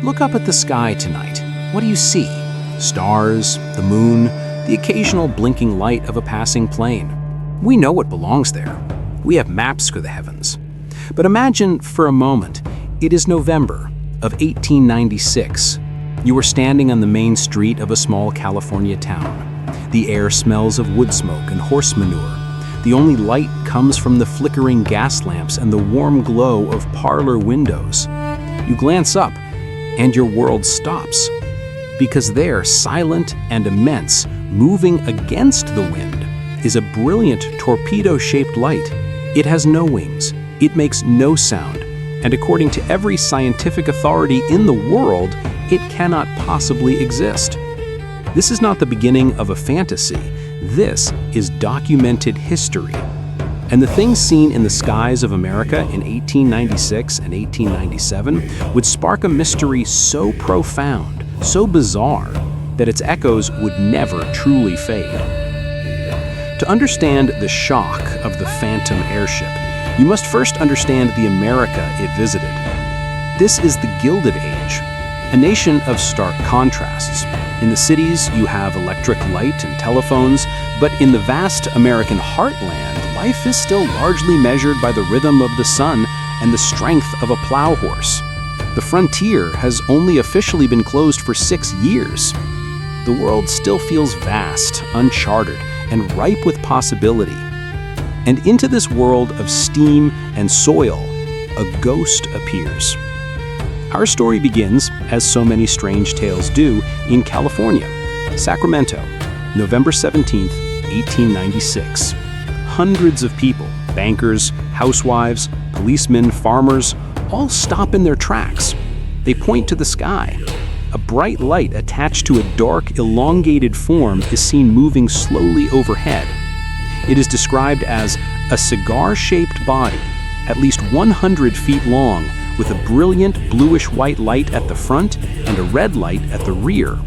Look up at the sky tonight. What do you see? Stars, the moon, the occasional blinking light of a passing plane. We know what belongs there. We have maps for the heavens. But imagine for a moment, it is November of 1896. You are standing on the main street of a small California town. The air smells of wood smoke and horse manure. The only light comes from the flickering gas lamps and the warm glow of parlor windows. You glance up, and your world stops. Because there, silent and immense, moving against the wind, is a brilliant torpedo-shaped light. It has no wings, it makes no sound, and according to every scientific authority in the world, it cannot possibly exist. This is not the beginning of a fantasy. This is documented history. And the things seen in the skies of America in 1896 and 1897 would spark a mystery so profound, so bizarre, that its echoes would never truly fade. To understand the shock of the Phantom Airship, you must first understand the America it visited. This is the Gilded Age, a nation of stark contrasts. In the cities, you have electric light and telephones, but in the vast American heartland, life is still largely measured by the rhythm of the sun and the strength of a plow horse. The frontier has only officially been closed for 6 years. The world still feels vast, uncharted, and ripe with possibility. And into this world of steam and soil, a ghost appears. Our story begins, as so many strange tales do, in California, Sacramento, November 17th, 1896. Hundreds of people, bankers, housewives, policemen, farmers, all stop in their tracks. They point to the sky. A bright light attached to a dark, elongated form is seen moving slowly overhead. It is described as a cigar-shaped body, at least 100 feet long, with a brilliant bluish-white light at the front and a red light at the rear.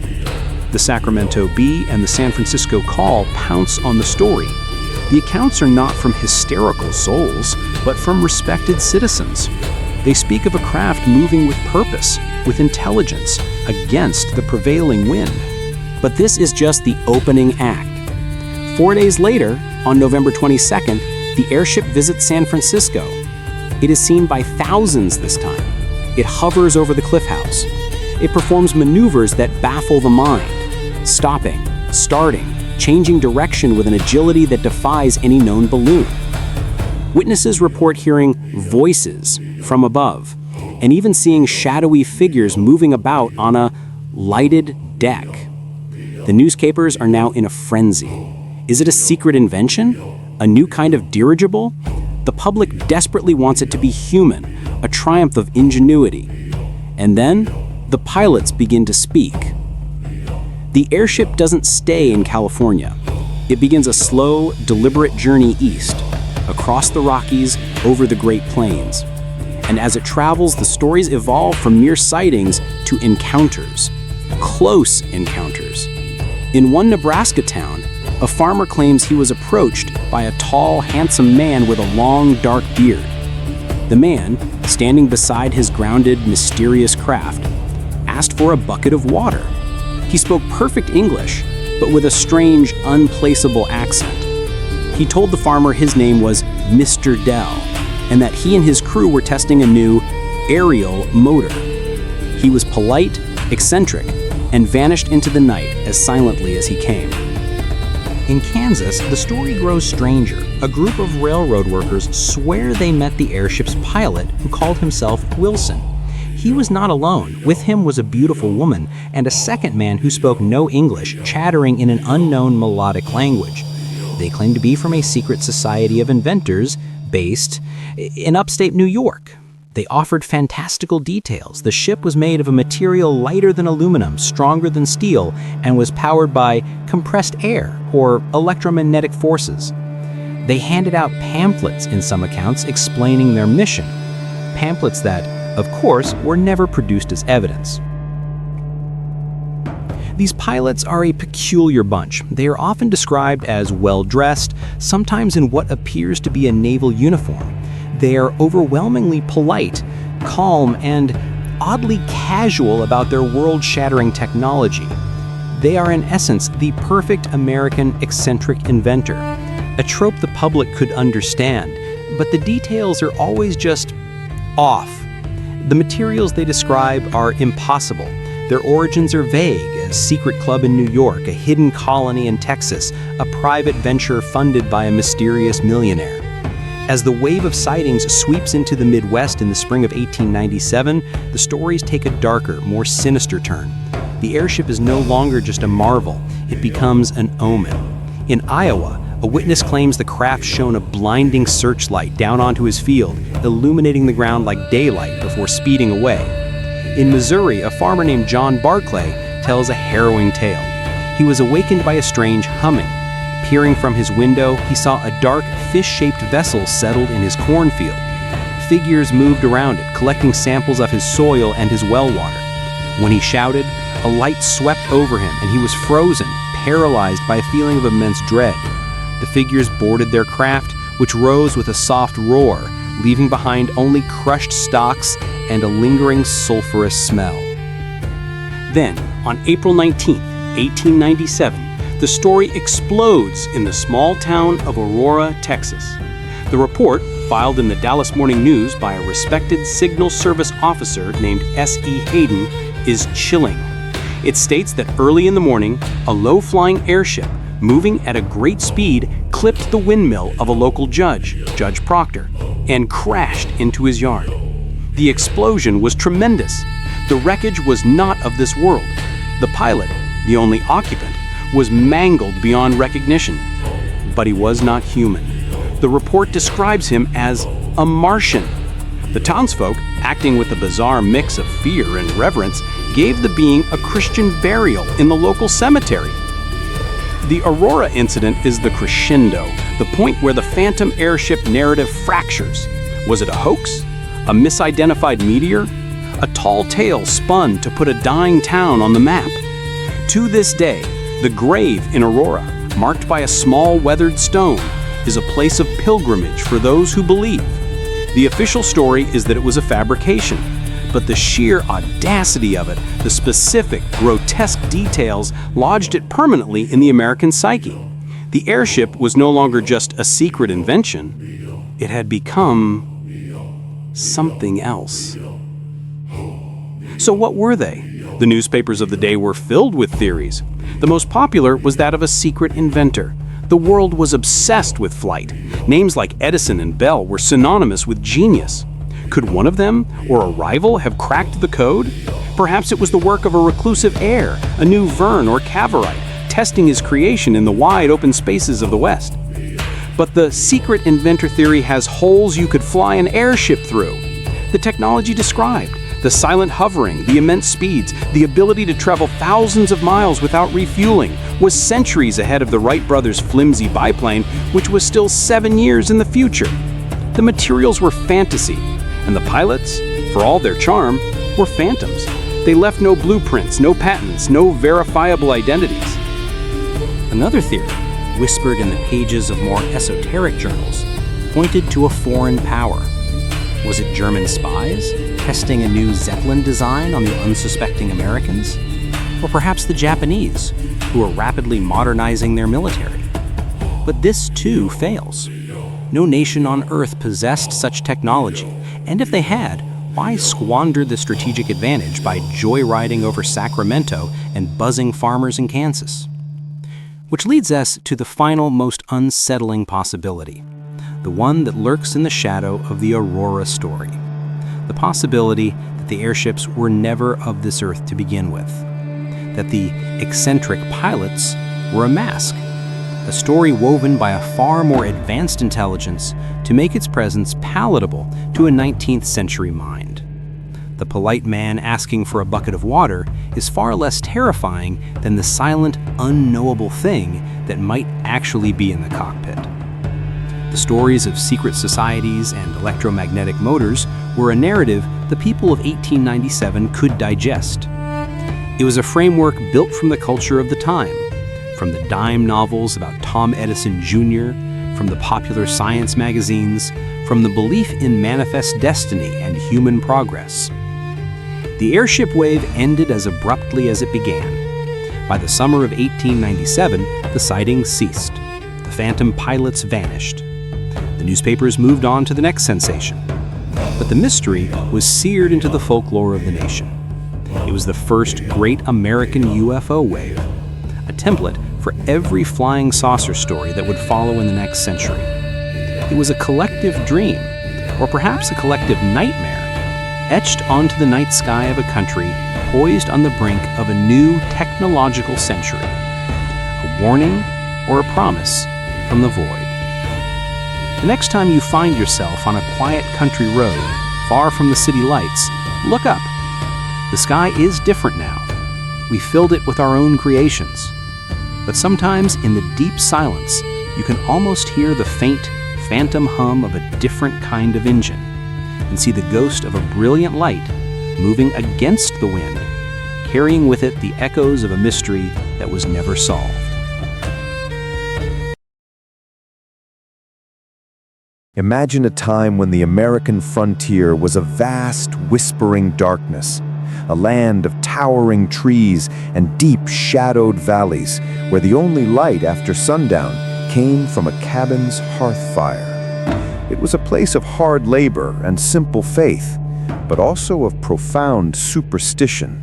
The Sacramento Bee and the San Francisco Call pounce on the story. The accounts are not from hysterical souls, but from respected citizens. They speak of a craft moving with purpose, with intelligence, against the prevailing wind. But this is just the opening act. 4 days later, on November 22nd, the airship visits San Francisco. It is seen by thousands this time. It hovers over the cliff house. It performs maneuvers that baffle the mind, stopping, starting, changing direction with an agility that defies any known balloon. Witnesses report hearing voices from above, and even seeing shadowy figures moving about on a lighted deck. The newspapers are now in a frenzy. Is it a secret invention? A new kind of dirigible? The public desperately wants it to be human, a triumph of ingenuity. And then, the pilots begin to speak. The airship doesn't stay in California. It begins a slow, deliberate journey east, across the Rockies, over the Great Plains. And as it travels, the stories evolve from mere sightings to encounters, close encounters. In one Nebraska town, a farmer claims he was approached by a tall, handsome man with a long, dark beard. The man, standing beside his grounded, mysterious craft, asked for a bucket of water. He spoke perfect English, but with a strange, unplaceable accent. He told the farmer his name was Mr. Dell, and that he and his crew were testing a new aerial motor. He was polite, eccentric, and vanished into the night as silently as he came. In Kansas, the story grows stranger. A group of railroad workers swear they met the airship's pilot, who called himself Wilson. He was not alone. With him was a beautiful woman and a second man who spoke no English, chattering in an unknown melodic language. They claimed to be from a secret society of inventors based in upstate New York. They offered fantastical details. The ship was made of a material lighter than aluminum, stronger than steel, and was powered by compressed air or electromagnetic forces. They handed out pamphlets in some accounts explaining their mission. Pamphlets that, of course, were never produced as evidence. These pilots are a peculiar bunch. They are often described as well-dressed, sometimes in what appears to be a naval uniform. They are overwhelmingly polite, calm, and oddly casual about their world-shattering technology. They are in essence the perfect American eccentric inventor, a trope the public could understand, but the details are always just off. The materials they describe are impossible. Their origins are vague: a secret club in New York, a hidden colony in Texas, a private venture funded by a mysterious millionaire. As the wave of sightings sweeps into the Midwest in the spring of 1897, the stories take a darker, more sinister turn. The airship is no longer just a marvel, it becomes an omen. In Iowa, a witness claims the craft shone a blinding searchlight down onto his field, illuminating the ground like daylight before speeding away. In Missouri, a farmer named John Barclay tells a harrowing tale. He was awakened by a strange humming. Peering from his window, he saw a dark, fish-shaped vessel settled in his cornfield. Figures moved around it, collecting samples of his soil and his well water. When he shouted, a light swept over him and he was frozen, paralyzed by a feeling of immense dread. The figures boarded their craft, which rose with a soft roar, leaving behind only crushed stalks and a lingering sulfurous smell. Then, on April 19, 1897, the story explodes in the small town of Aurora, Texas. The report, filed in the Dallas Morning News by a respected Signal Service officer named S.E. Hayden, is chilling. It states that early in the morning, a low-flying airship, moving at a great speed, clipped the windmill of a local judge, Judge Proctor, and crashed into his yard. The explosion was tremendous. The wreckage was not of this world. The pilot, the only occupant, was mangled beyond recognition. But he was not human. The report describes him as a Martian. The townsfolk, acting with a bizarre mix of fear and reverence, gave the being a Christian burial in the local cemetery. The Aurora incident is the crescendo, the point where the Phantom Airship narrative fractures. Was it a hoax? A misidentified meteor? A tall tale spun to put a dying town on the map? To this day, the grave in Aurora, marked by a small weathered stone, is a place of pilgrimage for those who believe. The official story is that it was a fabrication, but the sheer audacity of it, the specific, grotesque details, lodged it permanently in the American psyche. The airship was no longer just a secret invention. It had become something else. So what were they? The newspapers of the day were filled with theories. The most popular was that of a secret inventor. The world was obsessed with flight. Names like Edison and Bell were synonymous with genius. Could one of them, or a rival, have cracked the code? Perhaps it was the work of a reclusive heir, a new Verne or Cavorite, testing his creation in the wide open spaces of the West. But the secret inventor theory has holes you could fly an airship through. The technology described, the silent hovering, the immense speeds, the ability to travel thousands of miles without refueling, was centuries ahead of the Wright Brothers' flimsy biplane, which was still 7 years in the future. The materials were fantasy, and the pilots, for all their charm, were phantoms. They left no blueprints, no patents, no verifiable identities. Another theory, whispered in the pages of more esoteric journals, pointed to a foreign power. Was it German spies, testing a new Zeppelin design on the unsuspecting Americans? Or perhaps the Japanese, who were rapidly modernizing their military? But this too fails. No nation on Earth possessed such technology, and if they had, why squander the strategic advantage by joyriding over Sacramento and buzzing farmers in Kansas? Which leads us to the final, most unsettling possibility, the one that lurks in the shadow of the Aurora story. The possibility that the airships were never of this Earth to begin with, that the eccentric pilots were a mask, a story woven by a far more advanced intelligence to make its presence palatable to a 19th century mind. The polite man asking for a bucket of water is far less terrifying than the silent, unknowable thing that might actually be in the cockpit. The stories of secret societies and electromagnetic motors were a narrative the people of 1897 could digest. It was a framework built from the culture of the time, from the dime novels about Tom Edison Jr., from the popular science magazines, from the belief in manifest destiny and human progress. The airship wave ended as abruptly as it began. By the summer of 1897, the sightings ceased. The Phantom pilots vanished. The newspapers moved on to the next sensation. But the mystery was seared into the folklore of the nation. It was the first great American UFO wave, a template for every flying saucer story that would follow in the next century. It was a collective dream, or perhaps a collective nightmare, etched onto the night sky of a country poised on the brink of a new technological century. A warning or a promise from the void. The next time you find yourself on a quiet country road, far from the city lights, look up. The sky is different now. We filled it with our own creations. But sometimes in the deep silence, you can almost hear the faint, phantom hum of a different kind of engine, and see the ghost of a brilliant light moving against the wind, carrying with it the echoes of a mystery that was never solved. Imagine a time when the American frontier was a vast, whispering darkness, a land of towering trees and deep, shadowed valleys, where the only light after sundown came from a cabin's hearth fire. It was a place of hard labor and simple faith, but also of profound superstition.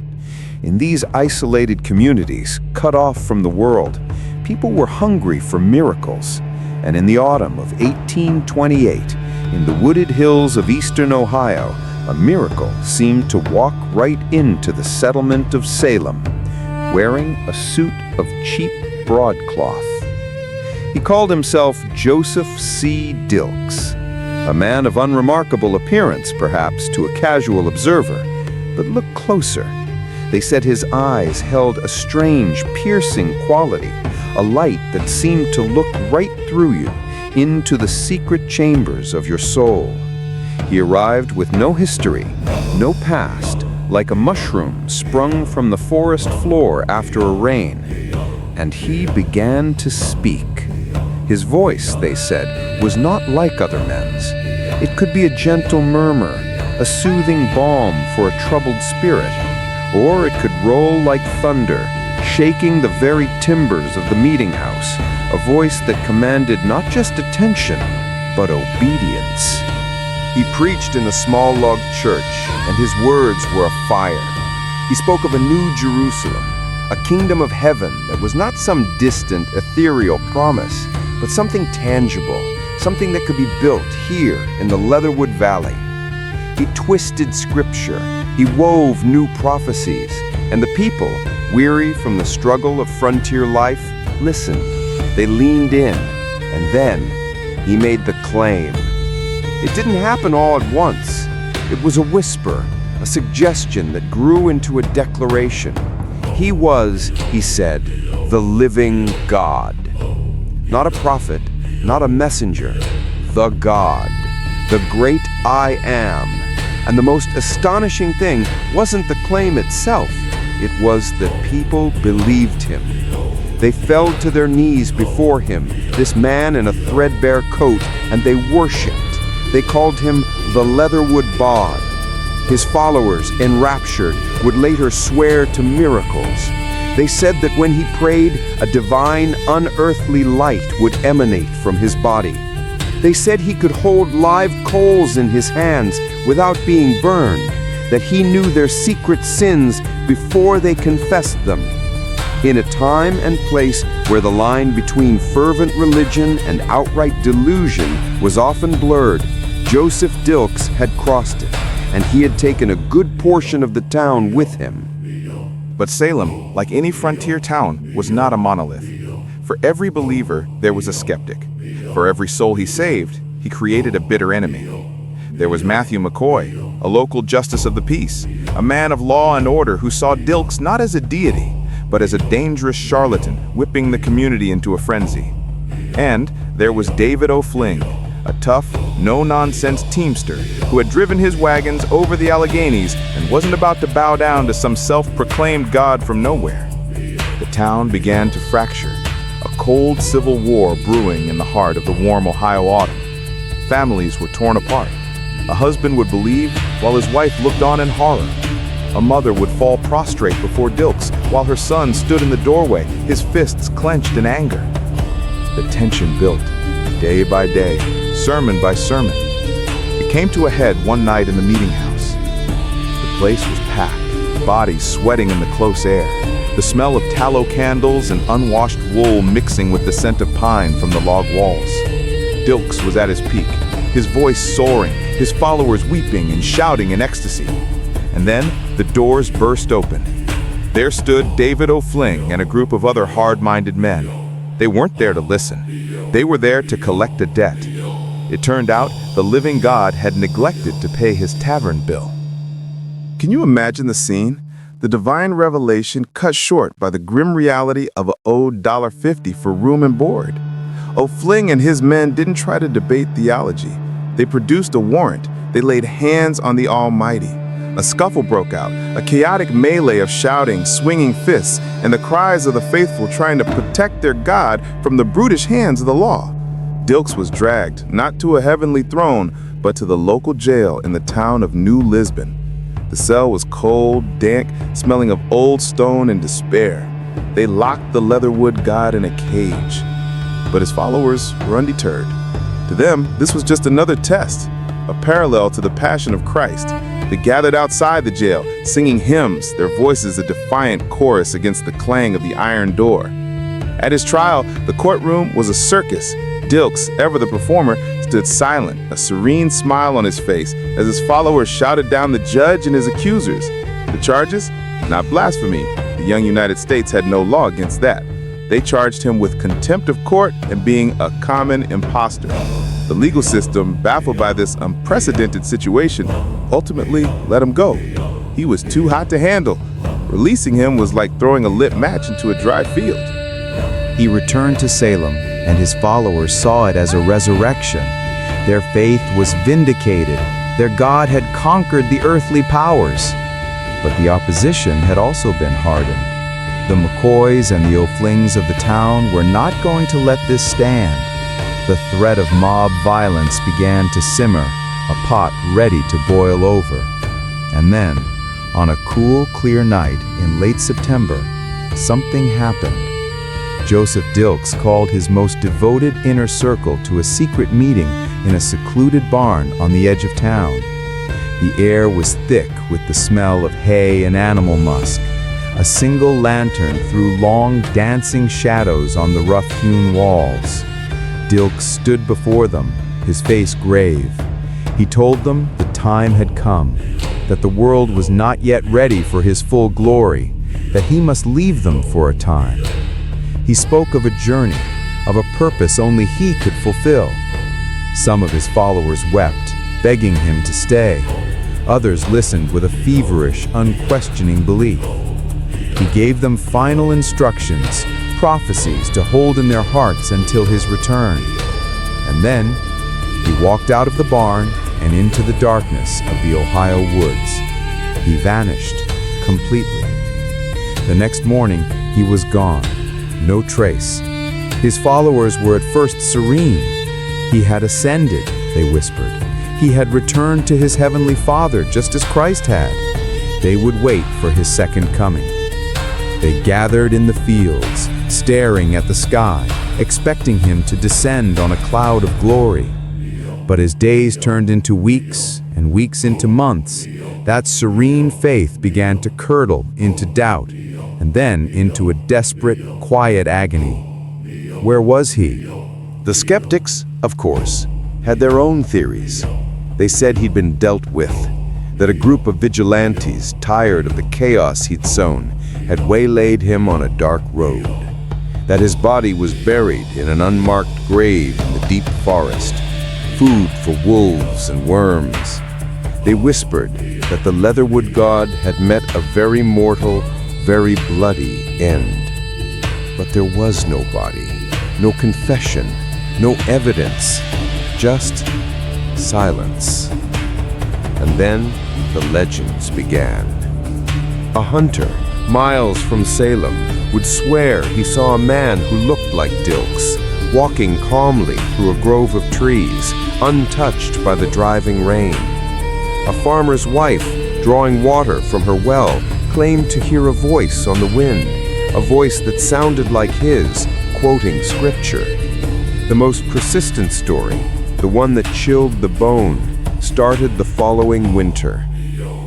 In these isolated communities, cut off from the world, people were hungry for miracles. And in the autumn of 1828, in the wooded hills of eastern Ohio, a miracle seemed to walk right into the settlement of Salem, wearing a suit of cheap broadcloth. He called himself Joseph C. Dilks, a man of unremarkable appearance, perhaps, to a casual observer. But look closer. They said his eyes held a strange, piercing quality, a light that seemed to look right through you, into the secret chambers of your soul. He arrived with no history, no past, like a mushroom sprung from the forest floor after a rain. And he began to speak. His voice, they said, was not like other men's. It could be a gentle murmur, a soothing balm for a troubled spirit, or it could roll like thunder, shaking the very timbers of the meeting house, a voice that commanded not just attention, but obedience. He preached in a small log church, and his words were a fire. He spoke of a new Jerusalem, a kingdom of heaven that was not some distant, ethereal promise, but something tangible, something that could be built here in the Leatherwood Valley. He twisted scripture, he wove new prophecies, and the people, weary from the struggle of frontier life, listened. They leaned in, and then he made the claim. It didn't happen all at once. It was a whisper, a suggestion that grew into a declaration. He was, he said, the living God. Not a prophet, not a messenger, the God, the great I Am. And the most astonishing thing wasn't the claim itself. It was that people believed him. They fell to their knees before him, this man in a threadbare coat, and they worshipped. They called him the Leatherwood Bod. His followers, enraptured, would later swear to miracles. They said that when he prayed, a divine, unearthly light would emanate from his body. They said he could hold live coals in his hands without being burned, that he knew their secret sins before they confessed them. In a time and place where the line between fervent religion and outright delusion was often blurred, Joseph Dilks had crossed it, and he had taken a good portion of the town with him. But Salem, like any frontier town, was not a monolith. For every believer, there was a skeptic. For every soul he saved, he created a bitter enemy. There was Matthew McCoy, a local justice of the peace, a man of law and order who saw Dilks not as a deity, but as a dangerous charlatan whipping the community into a frenzy. And there was David O'Fling, a tough, no-nonsense teamster who had driven his wagons over the Alleghenies and wasn't about to bow down to some self-proclaimed god from nowhere. The town began to fracture, a cold civil war brewing in the heart of the warm Ohio autumn. Families were torn apart. A husband would believe while his wife looked on in horror. A mother would fall prostrate before Dilks while her son stood in the doorway, his fists clenched in anger. The tension built, day by day, sermon by sermon. It came to a head one night in the meeting house. The place was packed, bodies sweating in the close air, the smell of tallow candles and unwashed wool mixing with the scent of pine from the log walls. Dilks was at his peak, his voice soaring, his followers weeping and shouting in ecstasy. And then the doors burst open. There stood David O'Fling and a group of other hard-minded men. They weren't there to listen. They were there to collect a debt. It turned out the living God had neglected to pay his tavern bill. Can you imagine the scene? The divine revelation cut short by the grim reality of a owed $1.50 for room and board. O'Fling and his men didn't try to debate theology. They produced a warrant. They laid hands on the Almighty. A scuffle broke out, a chaotic melee of shouting, swinging fists, and the cries of the faithful trying to protect their God from the brutish hands of the law. Dilks was dragged, not to a heavenly throne, but to the local jail in the town of New Lisbon. The cell was cold, dank, smelling of old stone and despair. They locked the leatherwood god in a cage. But his followers were undeterred. To them, this was just another test, a parallel to the Passion of Christ. They gathered outside the jail, singing hymns, their voices a defiant chorus against the clang of the iron door. At his trial, the courtroom was a circus. Dilks, ever the performer, stood silent, a serene smile on his face, as his followers shouted down the judge and his accusers. The charges? Not blasphemy. The young United States had no law against that. They charged him with contempt of court and being a common impostor. The legal system, baffled by this unprecedented situation, ultimately let him go. He was too hot to handle. Releasing him was like throwing a lit match into a dry field. He returned to Salem, and his followers saw it as a resurrection. Their faith was vindicated. Their God had conquered the earthly powers. But the opposition had also been hardened. The McCoys and the O'Flings of the town were not going to let this stand. The threat of mob violence began to simmer, a pot ready to boil over. And then, on a cool, clear night in late September, something happened. Joseph Dilks called his most devoted inner circle to a secret meeting in a secluded barn on the edge of town. The air was thick with the smell of hay and animal musk. A single lantern threw long, dancing shadows on the rough-hewn walls. Dilks stood before them, his face grave. He told them the time had come, that the world was not yet ready for his full glory, that he must leave them for a time. He spoke of a journey, of a purpose only he could fulfill. Some of his followers wept, begging him to stay. Others listened with a feverish, unquestioning belief. He gave them final instructions, prophecies to hold in their hearts until his return. And then, he walked out of the barn and into the darkness of the Ohio woods. He vanished completely. The next morning, he was gone, no trace. His followers were at first serene. He had ascended, they whispered. He had returned to his heavenly Father just as Christ had. They would wait for his second coming. They gathered in the fields, staring at the sky, expecting him to descend on a cloud of glory. But as days turned into weeks and weeks into months, that serene faith began to curdle into doubt and then into a desperate, quiet agony. Where was he? The skeptics, of course, had their own theories. They said he'd been dealt with, that a group of vigilantes, tired of the chaos he'd sown, had waylaid him on a dark road, that his body was buried in an unmarked grave in the deep forest, food for wolves and worms. They whispered that the Leatherwood god had met a very mortal, very bloody end. But there was no body, no confession, no evidence, just silence. And then the legends began. A hunter, miles from Salem, would swear he saw a man who looked like Dilks, walking calmly through a grove of trees, untouched by the driving rain. A farmer's wife drawing water from her well, claimed to hear a voice on the wind, a voice that sounded like his, quoting scripture. The most persistent story, the one that chilled the bone, started the following winter.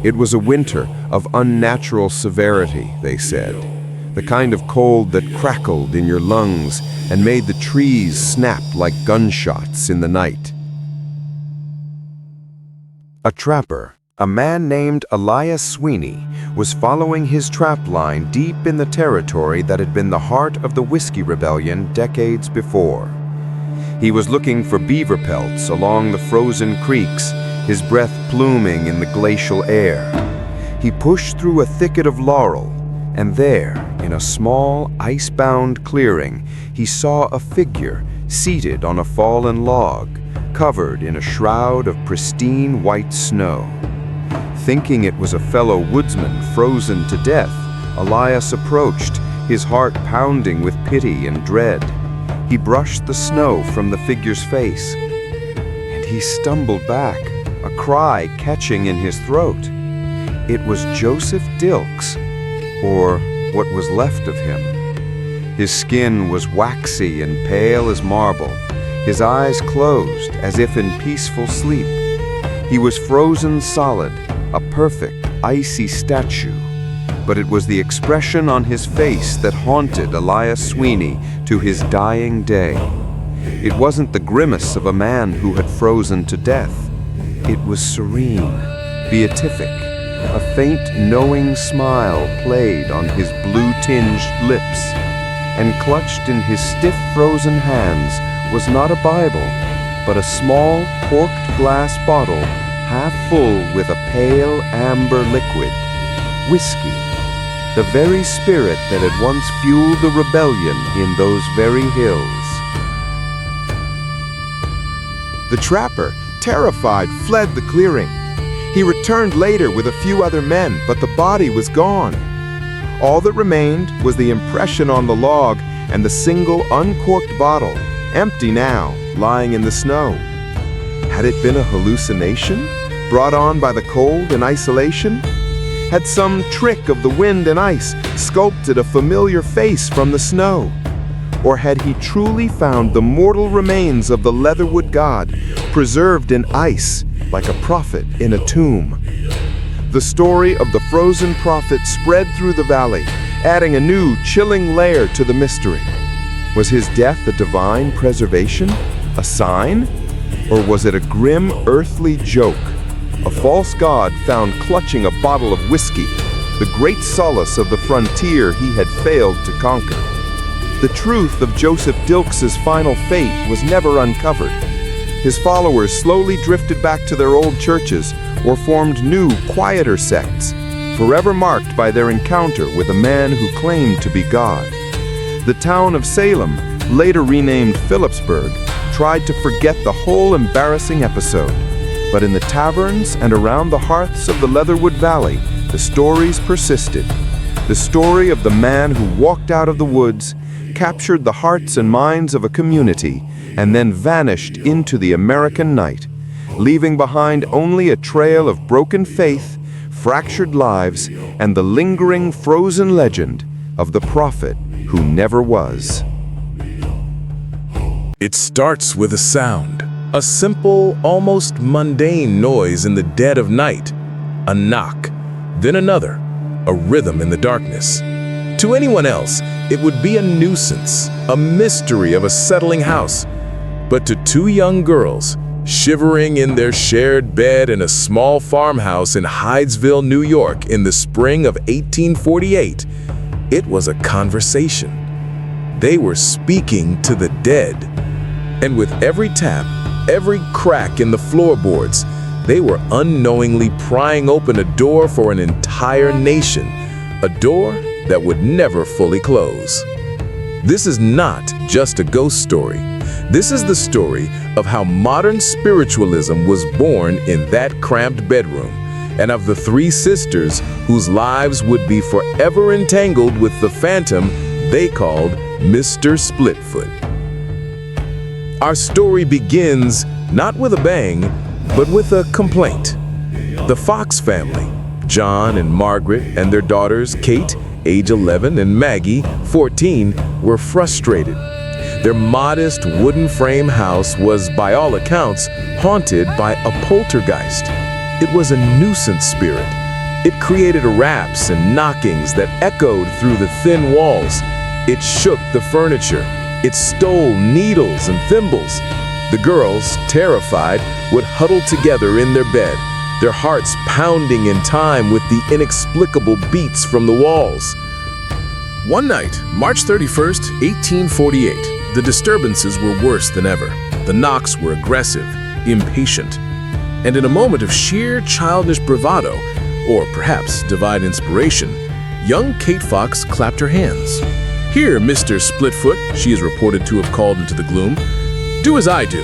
It was a winter of unnatural severity, they said, the kind of cold that crackled in your lungs and made the trees snap like gunshots in the night. A trapper, a man named Elias Sweeney, was following his trap line deep in the territory that had been the heart of the Whiskey Rebellion decades before. He was looking for beaver pelts along the frozen creeks, his breath pluming in the glacial air. He pushed through a thicket of laurel, and there, in a small, ice-bound clearing, he saw a figure seated on a fallen log, covered in a shroud of pristine white snow. Thinking it was a fellow woodsman frozen to death, Elias approached, his heart pounding with pity and dread. He brushed the snow from the figure's face, and he stumbled back, a cry catching in his throat. It was Joseph Dilks, or what was left of him. His skin was waxy and pale as marble, his eyes closed as if in peaceful sleep. He was frozen solid, a perfect, icy statue. But it was the expression on his face that haunted Elias Sweeney to his dying day. It wasn't the grimace of a man who had frozen to death. It was serene, beatific. A faint, knowing smile played on his blue-tinged lips, and clutched in his stiff, frozen hands was not a Bible, but a small, corked glass bottle, half full with a pale, amber liquid. Whiskey, the very spirit that had once fueled the rebellion in those very hills. The trapper, terrified, fled the clearing. He returned later with a few other men, but the body was gone. All that remained was the impression on the log and the single uncorked bottle, empty now, lying in the snow. Had it been a hallucination, brought on by the cold and isolation? Had some trick of the wind and ice sculpted a familiar face from the snow? Or had he truly found the mortal remains of the leatherwood god, preserved in ice like a prophet in a tomb? The story of the frozen prophet spread through the valley, adding a new, chilling layer to the mystery. Was his death a divine preservation? A sign? Or was it a grim, earthly joke? A false god found clutching a bottle of whiskey, the great solace of the frontier he had failed to conquer. The truth of Joseph Dilks's final fate was never uncovered. His followers slowly drifted back to their old churches or formed new, quieter sects, forever marked by their encounter with a man who claimed to be God. The town of Salem, later renamed Phillipsburg, tried to forget the whole embarrassing episode. But in the taverns and around the hearths of the Leatherwood Valley, the stories persisted. The story of the man who walked out of the woods, captured the hearts and minds of a community, and then vanished into the American night, leaving behind only a trail of broken faith, fractured lives, and the lingering frozen legend of the prophet who never was. It starts with a sound, a simple, almost mundane noise in the dead of night, a knock, then another, a rhythm in the darkness. To anyone else, it would be a nuisance, a mystery of a settling house. But to two young girls, shivering in their shared bed in a small farmhouse in Hydesville, New York in the spring of 1848, it was a conversation. They were speaking to the dead. And with every tap, every crack in the floorboards, they were unknowingly prying open a door for an entire nation, a door that would never fully close. This is not just a ghost story. This is the story of how modern spiritualism was born in that cramped bedroom, and of the three sisters whose lives would be forever entangled with the phantom they called Mr. Splitfoot. Our story begins not with a bang, but with a complaint. The Fox family, John and Margaret and their daughters, Kate, age 11, and Maggie, 14, were frustrated. Their modest wooden frame house was, by all accounts, haunted by a poltergeist. It was a nuisance spirit. It created raps and knockings that echoed through the thin walls. It shook the furniture. It stole needles and thimbles. The girls, terrified, would huddle together in their bed, their hearts pounding in time with the inexplicable beats from the walls. One night, March 31st, 1848, the disturbances were worse than ever. The knocks were aggressive, impatient, and in a moment of sheer childish bravado, or perhaps divine inspiration, young Kate Fox clapped her hands. "Here, Mr. Splitfoot," she is reported to have called into the gloom, "do as I do."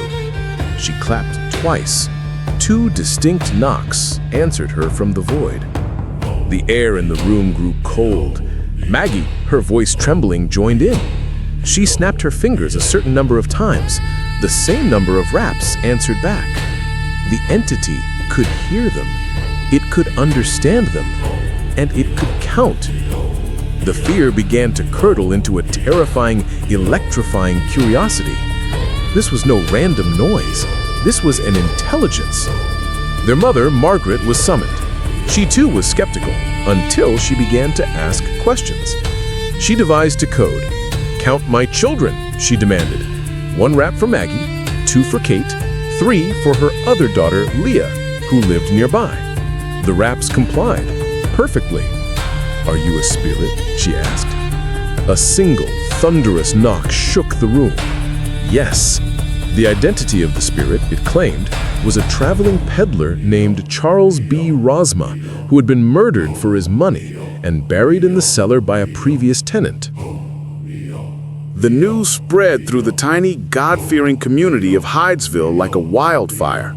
She clapped twice. Two distinct knocks answered her from the void. The air in the room grew cold. Maggie, her voice trembling, joined in. She snapped her fingers a certain number of times. The same number of raps answered back. The entity could hear them. It could understand them. And it could count. The fear began to curdle into a terrifying, electrifying curiosity. This was no random noise. This was an intelligence. Their mother, Margaret, was summoned. She too was skeptical, until she began to ask questions. She devised a code. "Count my children," she demanded. 1 rap for Maggie, 2 for Kate, 3 for her other daughter, Leah, who lived nearby. The raps complied, perfectly. "Are you a spirit?" she asked. A single, thunderous knock shook the room. Yes. The identity of the spirit, it claimed, was a traveling peddler named Charles B. Rosma, who had been murdered for his money and buried in the cellar by a previous tenant. The news spread through the tiny, God-fearing community of Hydesville like a wildfire.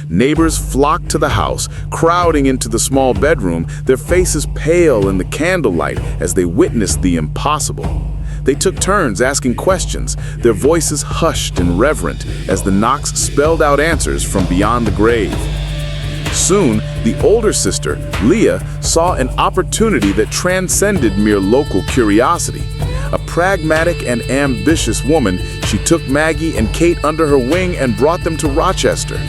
Neighbors flocked to the house, crowding into the small bedroom, their faces pale in the candlelight as they witnessed the impossible. They took turns asking questions, their voices hushed and reverent as the knocks spelled out answers from beyond the grave. Soon, the older sister, Leah, saw an opportunity that transcended mere local curiosity. A pragmatic and ambitious woman, she took Maggie and Kate under her wing and brought them to Rochester.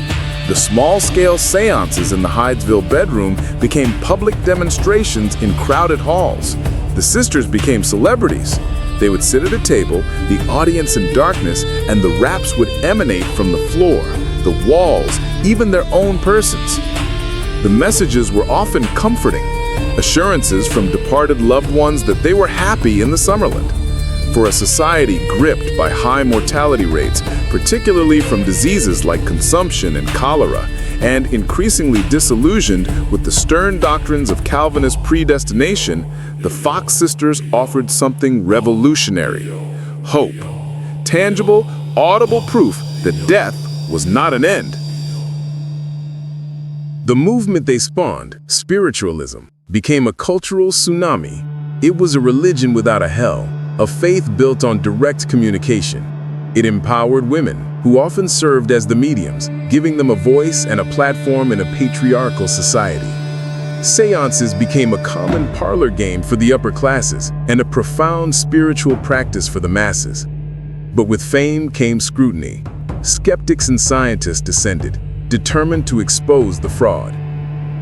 The small-scale seances in the Hydesville bedroom became public demonstrations in crowded halls. The sisters became celebrities. They would sit at a table, the audience in darkness, and the raps would emanate from the floor, the walls, even their own persons. The messages were often comforting, assurances from departed loved ones that they were happy in the Summerland. For a society gripped by high mortality rates, particularly from diseases like consumption and cholera, and increasingly disillusioned with the stern doctrines of Calvinist predestination, the Fox sisters offered something revolutionary: hope. Tangible, audible proof that death was not an end. The movement they spawned, spiritualism, became a cultural tsunami. It was a religion without a hell, a faith built on direct communication. It empowered women, who often served as the mediums, giving them a voice and a platform in a patriarchal society. Seances became a common parlor game for the upper classes and a profound spiritual practice for the masses. But with fame came scrutiny. Skeptics and scientists descended, determined to expose the fraud.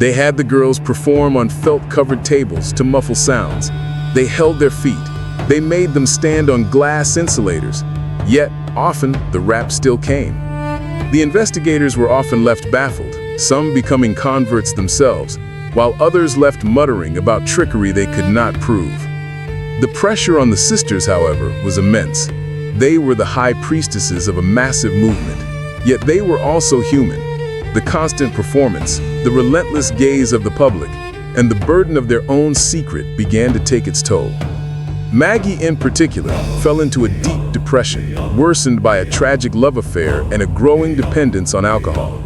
They had the girls perform on felt-covered tables to muffle sounds. They held their feet. They made them stand on glass insulators. Yet, often, the rap still came. The investigators were often left baffled, some becoming converts themselves, while others left muttering about trickery they could not prove. The pressure on the sisters, however, was immense. They were the high priestesses of a massive movement, yet they were also human. The constant performance, the relentless gaze of the public, and the burden of their own secret began to take its toll. Maggie, in particular, fell into a deep depression, worsened by a tragic love affair and a growing dependence on alcohol.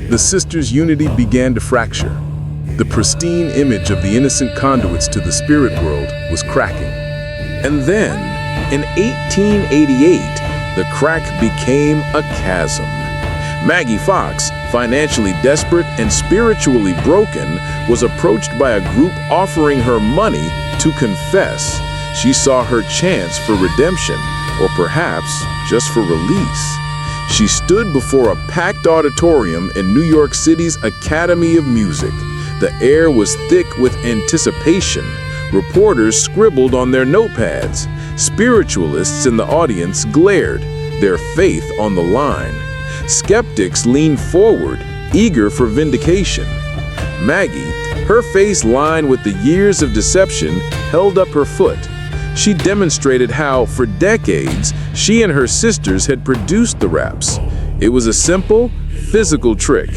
The sisters' unity began to fracture. The pristine image of the innocent conduits to the spirit world was cracking. And then, in 1888, the crack became a chasm. Maggie Fox, financially desperate and spiritually broken, was approached by a group offering her money to confess. She saw her chance for redemption, or perhaps just for release. She stood before a packed auditorium in New York City's Academy of Music. The air was thick with anticipation. Reporters scribbled on their notepads. Spiritualists in the audience glared, their faith on the line. Skeptics leaned forward, eager for vindication. Maggie, her face lined with the years of deception, held up her foot. She demonstrated how, for decades, she and her sisters had produced the raps. It was a simple, physical trick.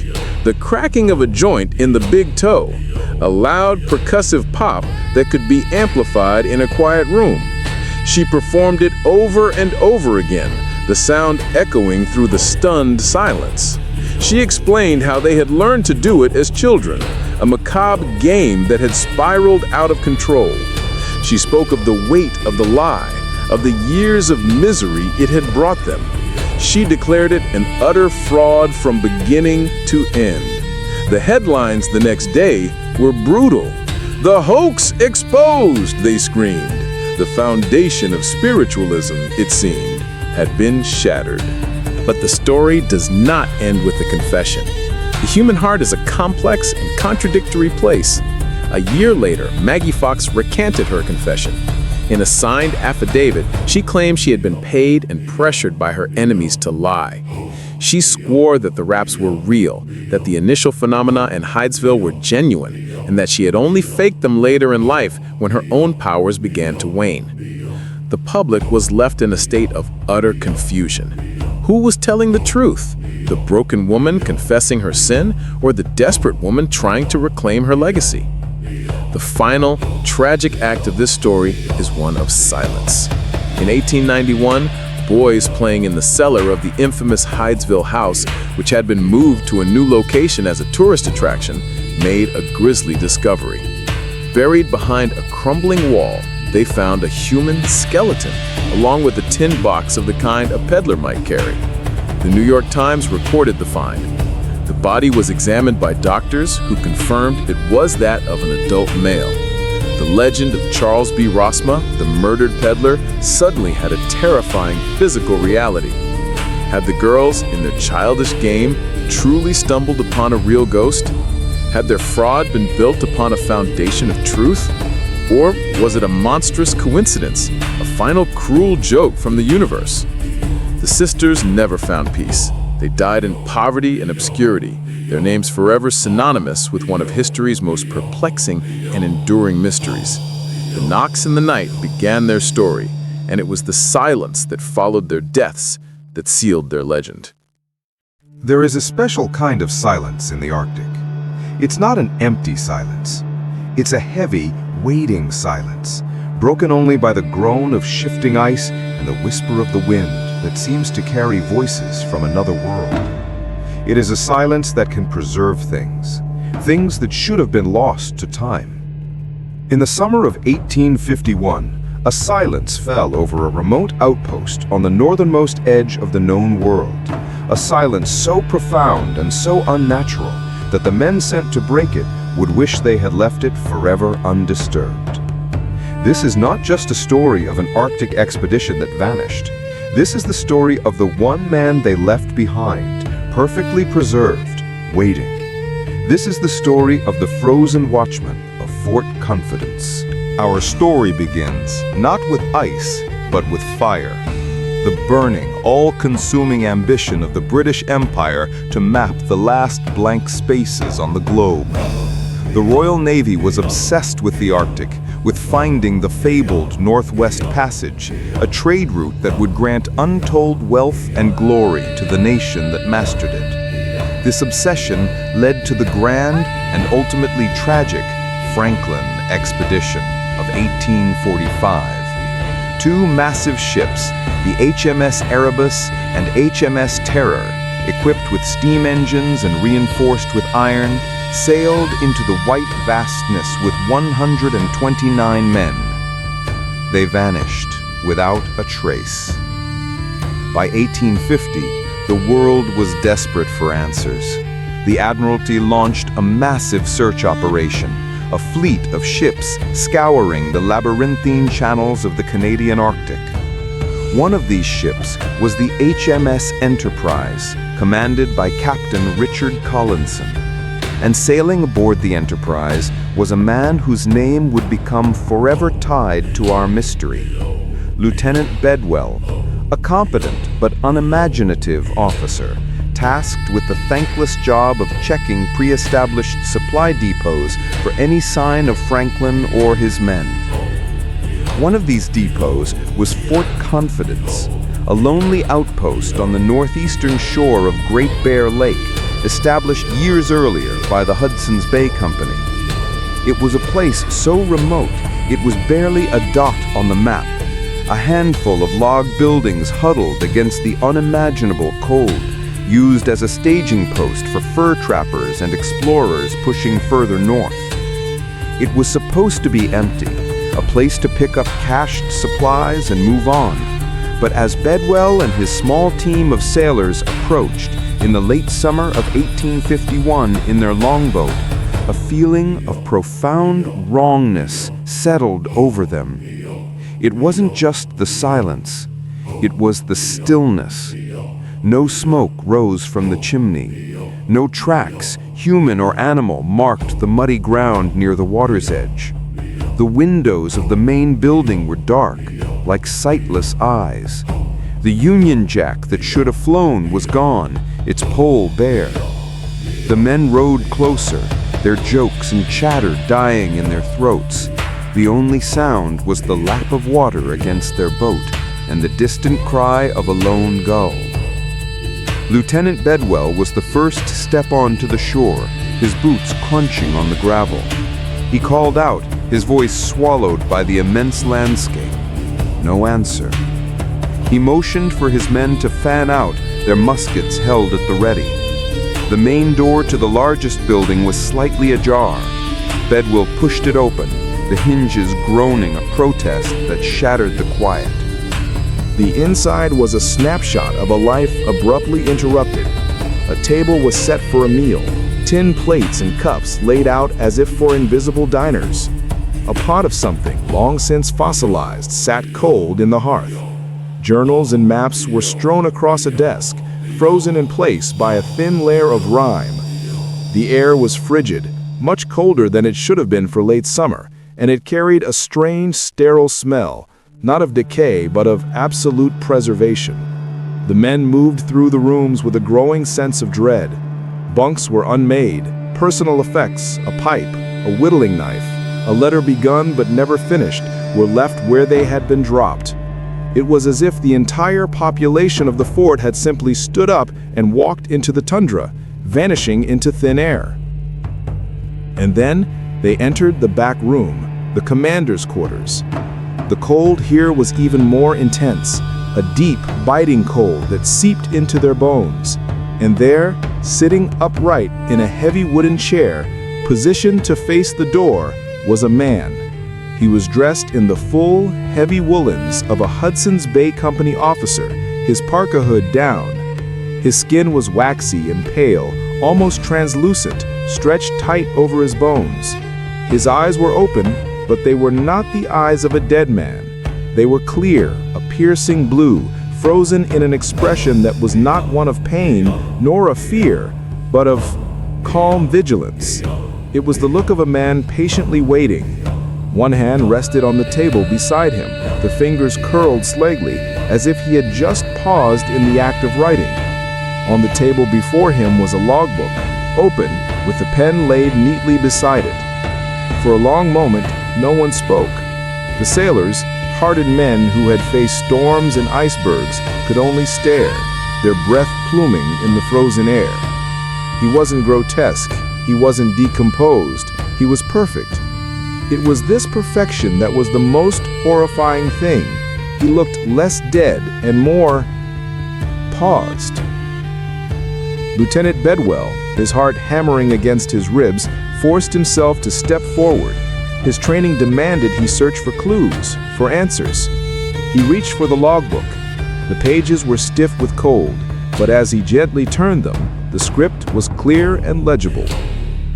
The cracking of a joint in the big toe, a loud percussive pop that could be amplified in a quiet room. She performed it over and over again, the sound echoing through the stunned silence. She explained how they had learned to do it as children, a macabre game that had spiraled out of control. She spoke of the weight of the lie, of the years of misery it had brought them. She declared it an utter fraud from beginning to end. The headlines the next day were brutal. "The hoax exposed," they screamed. The foundation of spiritualism, it seemed, had been shattered. But the story does not end with the confession. The human heart is a complex and contradictory place. A year later, Maggie Fox recanted her confession. In a signed affidavit, she claimed she had been paid and pressured by her enemies to lie. She swore that the raps were real, that the initial phenomena in Hydesville were genuine, and that she had only faked them later in life when her own powers began to wane. The public was left in a state of utter confusion. Who was telling the truth? The broken woman confessing her sin, or the desperate woman trying to reclaim her legacy? The final, tragic act of this story is one of silence. In 1891, boys playing in the cellar of the infamous Hydesville house, which had been moved to a new location as a tourist attraction, made a grisly discovery. Buried behind a crumbling wall, they found a human skeleton, along with a tin box of the kind a peddler might carry. The New York Times reported the find. The body was examined by doctors who confirmed it was that of an adult male. The legend of Charles B. Rosma, the murdered peddler, suddenly had a terrifying physical reality. Had the girls, in their childish game, truly stumbled upon a real ghost? Had their fraud been built upon a foundation of truth? Or was it a monstrous coincidence, a final cruel joke from the universe? The sisters never found peace. They died in poverty and obscurity, their names forever synonymous with one of history's most perplexing and enduring mysteries. The knocks in the night began their story, and it was the silence that followed their deaths that sealed their legend. There is a special kind of silence in the Arctic. It's not an empty silence. It's a heavy, waiting silence, broken only by the groan of shifting ice and the whisper of the wind that seems to carry voices from another world. It is a silence that can preserve things that should have been lost to time. In the summer of 1851, a silence fell over a remote outpost on the northernmost edge of the known world, a silence so profound and so unnatural that the men sent to break it would wish they had left it forever undisturbed. This is not just a story of an Arctic expedition that vanished. This is the story of the one man they left behind, perfectly preserved, waiting. This is the story of the frozen watchman of Fort Confidence. Our story begins not with ice, but with fire. The burning, all-consuming ambition of the British Empire to map the last blank spaces on the globe. The Royal Navy was obsessed with the Arctic, with finding the fabled Northwest Passage, a trade route that would grant untold wealth and glory to the nation that mastered it. This obsession led to the grand and ultimately tragic Franklin expedition of 1845. Two massive ships, the HMS Erebus and HMS Terror, equipped with steam engines and reinforced with iron, sailed into the white vastness with 129 men. They vanished without a trace. By 1850, the world was desperate for answers. the Admiralty launched a massive search operation, a fleet of ships scouring the labyrinthine channels of the Canadian Arctic. One of these ships was the HMS Enterprise, commanded by Captain Richard Collinson. And sailing aboard the Enterprise was a man whose name would become forever tied to our mystery, Lieutenant Bedwell, a competent but unimaginative officer, tasked with the thankless job of checking pre-established supply depots for any sign of Franklin or his men. One of these depots was Fort Confidence, a lonely outpost on the northeastern shore of Great Bear Lake, established years earlier by the Hudson's Bay Company. It was a place so remote it was barely a dot on the map, a handful of log buildings huddled against the unimaginable cold, used as a staging post for fur trappers and explorers pushing further north. It was supposed to be empty, a place to pick up cached supplies and move on. But as Bedwell and his small team of sailors approached in the late summer of 1851 in their longboat, a feeling of profound wrongness settled over them. It wasn't just the silence, it was the stillness. No smoke rose from the chimney. No tracks, human or animal, marked the muddy ground near the water's edge. The windows of the main building were dark, like sightless eyes. The Union Jack that should have flown was gone, its pole bare. The men rowed closer, their jokes and chatter dying in their throats. The only sound was the lap of water against their boat and the distant cry of a lone gull. Lieutenant Bedwell was the first to step onto the shore, his boots crunching on the gravel. He called out, his voice swallowed by the immense landscape. No answer. He motioned for his men to fan out, their muskets held at the ready. The main door to the largest building was slightly ajar. Bedwell pushed it open, the hinges groaning a protest that shattered the quiet. The inside was a snapshot of a life abruptly interrupted. A table was set for a meal, tin plates and cups laid out as if for invisible diners. A pot of something, long since fossilized, sat cold in the hearth. Journals and maps were strewn across a desk, frozen in place by a thin layer of rime. The air was frigid, much colder than it should have been for late summer, and it carried a strange, sterile smell, not of decay, but of absolute preservation. The men moved through the rooms with a growing sense of dread. Bunks were unmade, personal effects, a pipe, a whittling knife, a letter begun but never finished, were left where they had been dropped. It was as if the entire population of the fort had simply stood up and walked into the tundra, vanishing into thin air. And then they entered the back room, the commander's quarters. The cold here was even more intense, a deep, biting cold that seeped into their bones. And there, sitting upright in a heavy wooden chair, positioned to face the door, was a man. He was dressed in the full, heavy woolens of a Hudson's Bay Company officer, his parka hood down. His skin was waxy and pale, almost translucent, stretched tight over his bones. His eyes were open, but they were not the eyes of a dead man. They were clear, a piercing blue, frozen in an expression that was not one of pain nor of fear, but of calm vigilance. It was the look of a man patiently waiting. One hand rested on the table beside him, the fingers curled slightly, as if he had just paused in the act of writing. On the table before him was a logbook, open, with the pen laid neatly beside it. For a long moment, no one spoke. The sailors, hardened men who had faced storms and icebergs, could only stare, their breath pluming in the frozen air. He wasn't grotesque, he wasn't decomposed, he was perfect. It was this perfection that was the most horrifying thing. He looked less dead and more paused. Lieutenant Bedwell, his heart hammering against his ribs, forced himself to step forward. His training demanded he search for clues, for answers. He reached for the logbook. The pages were stiff with cold, but as he gently turned them, The script was clear and legible.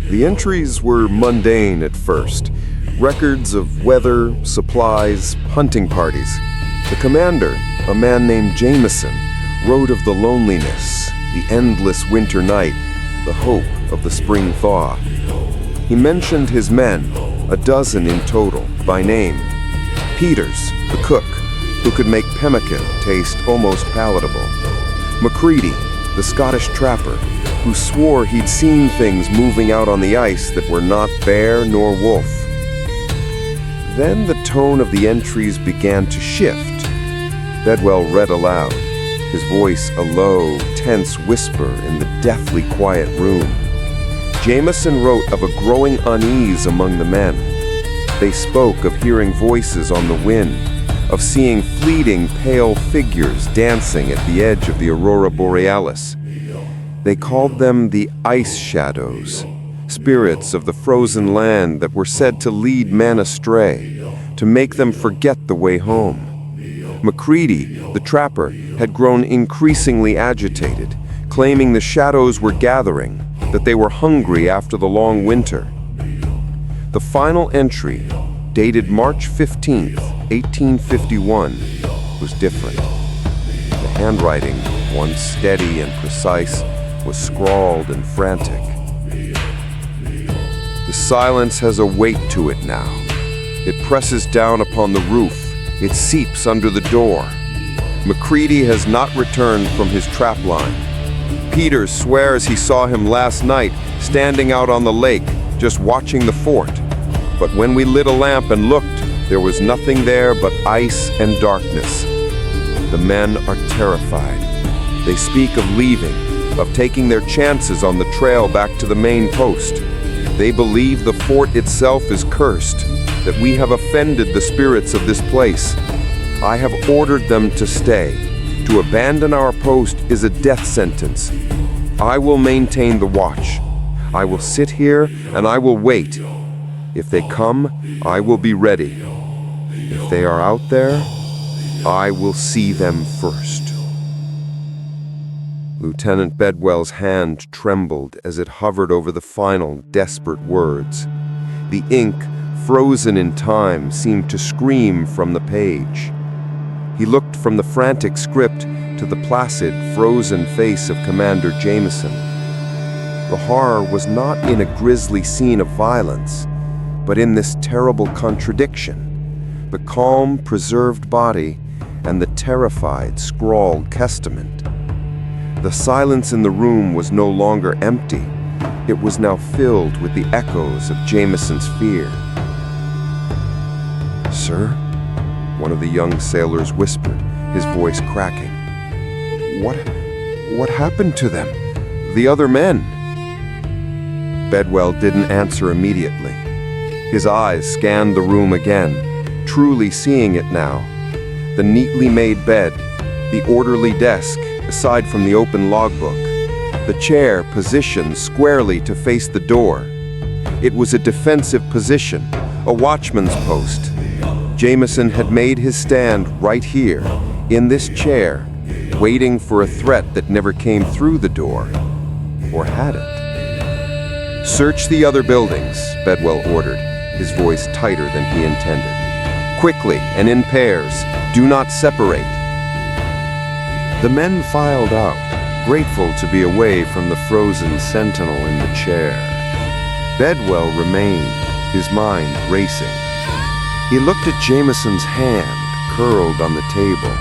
The entries were mundane at first. Records of weather, supplies, hunting parties. The commander, a man named Jameson, wrote of the loneliness, the endless winter night, the hope of the spring thaw. He mentioned his men, a dozen in total, by name. Peters, the cook, who could make pemmican taste almost palatable. Macready, the Scottish trapper, who swore he'd seen things moving out on the ice that were not bear nor wolf. Then the tone of the entries began to shift. Bedwell read aloud, his voice a low, tense whisper in the deathly quiet room. Jameson wrote of a growing unease among the men. They spoke of hearing voices on the wind, of seeing fleeting, pale figures dancing at the edge of the aurora borealis. They called them the ice shadows, spirits of the frozen land that were said to lead men astray, to make them forget the way home. Macready, the trapper, had grown increasingly agitated, claiming the shadows were gathering, that they were hungry after the long winter. The final entry, dated March 15th, 1851, was different. The handwriting, once steady and precise, was scrawled and frantic. The silence has a weight to it now. It presses down upon the roof. It seeps under the door. Macready has not returned from his trap line. Peters swears he saw him last night, standing out on the lake, just watching the fort. But when we lit a lamp and looked, there was nothing there but ice and darkness. The men are terrified. They speak of leaving, of taking their chances on the trail back to the main post. They believe the fort itself is cursed, that we have offended the spirits of this place. I have ordered them to stay. To abandon our post is a death sentence. I will maintain the watch. I will sit here and I will wait. If they come, I will be ready. If they are out there, I will see them first. Lieutenant Bedwell's hand trembled as it hovered over the final, desperate words. The ink, frozen in time, seemed to scream from the page. He looked from the frantic script to the placid, frozen face of Commander Jameson. The horror was not in a grisly scene of violence, but in this terrible contradiction, the calm, preserved body and the terrified, scrawled testament. The silence in the room was no longer empty. It was now filled with the echoes of Jameson's fear. "Sir?" one of the young sailors whispered, his voice cracking. What happened to them? The other men?" Bedwell didn't answer immediately. His eyes scanned the room again, truly seeing it now. The neatly made bed, the orderly desk, aside from the open logbook, the chair positioned squarely to face the door. It was a defensive position, a watchman's post. Jameson had made his stand right here, in this chair, waiting for a threat that never came through the door. Or had it? "Search the other buildings," Bedwell ordered, his voice tighter than he intended. "Quickly and in pairs. Do not separate." The men filed out, grateful to be away from the frozen sentinel in the chair. Bedwell remained, his mind racing. He looked at Jameson's hand, curled on the table.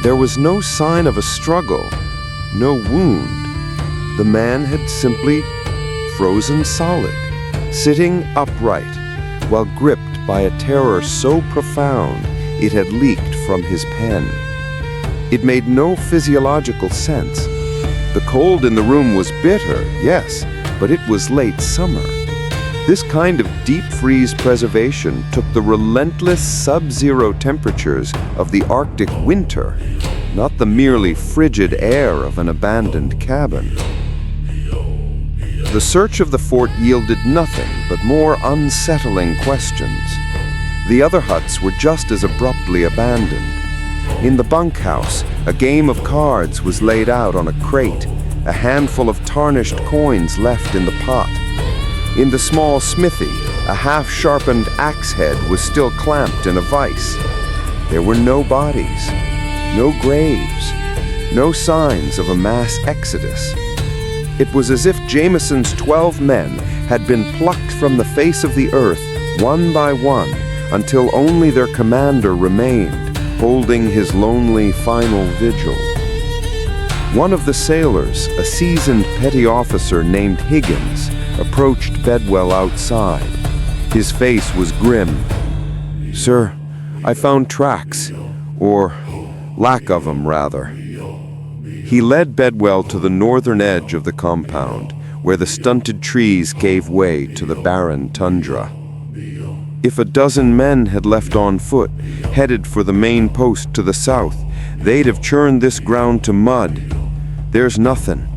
There was no sign of a struggle, no wound. The man had simply frozen solid, sitting upright, while gripped by a terror so profound it had leaked from his pen. It made no physiological sense. The cold in the room was bitter, yes, but it was late summer. This kind of deep freeze preservation took the relentless sub-zero temperatures of the Arctic winter, not the merely frigid air of an abandoned cabin. The search of the fort yielded nothing but more unsettling questions. The other huts were just as abruptly abandoned. In the bunkhouse, a game of cards was laid out on a crate, a handful of tarnished coins left in the pot. In the small smithy, a half-sharpened axe head was still clamped in a vise. There were no bodies, no graves, no signs of a mass exodus. It was as if Jameson's 12 men had been plucked from the face of the earth one by one until only their commander remained, holding his lonely final vigil. One of the sailors, a seasoned petty officer named Higgins, approached Bedwell outside. His face was grim. "Sir, I found tracks, or lack of them, rather." He led Bedwell to the northern edge of the compound, where the stunted trees gave way to the barren tundra. If a dozen men had left on foot, headed for the main post to the south, they'd have churned this ground to mud. There's nothing,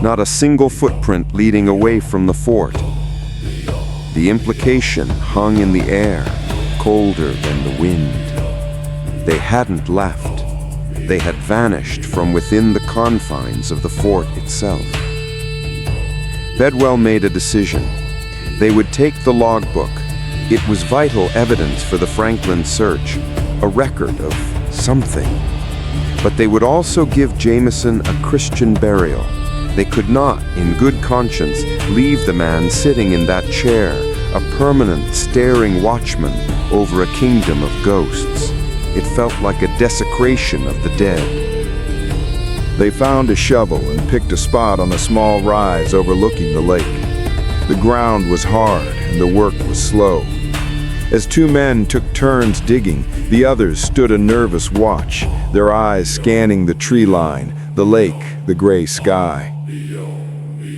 not a single footprint leading away from the fort. The implication hung in the air, colder than the wind. They hadn't left. They had vanished from within the confines of the fort itself. Bedwell made a decision. They would take the logbook. It was vital evidence for the Franklin search, a record of something. But they would also give Jameson a Christian burial. They could not, in good conscience, leave the man sitting in that chair, a permanent, staring watchman over a kingdom of ghosts. It felt like a desecration of the dead. They found a shovel and picked a spot on a small rise overlooking the lake. The ground was hard and the work was slow. As two men took turns digging, the others stood a nervous watch, their eyes scanning the tree line, the lake, the gray sky.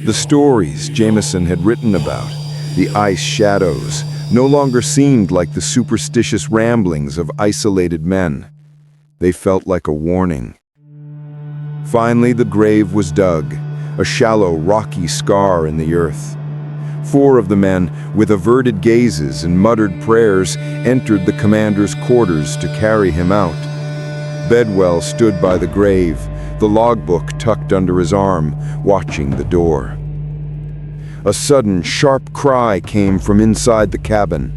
The stories Jameson had written about, the ice shadows, no longer seemed like the superstitious ramblings of isolated men. They felt like a warning. Finally, the grave was dug, a shallow, rocky scar in the earth. 4 of the men, with averted gazes and muttered prayers, entered the commander's quarters to carry him out. Bedwell stood by the grave, the logbook tucked under his arm, watching the door. A sudden, sharp cry came from inside the cabin.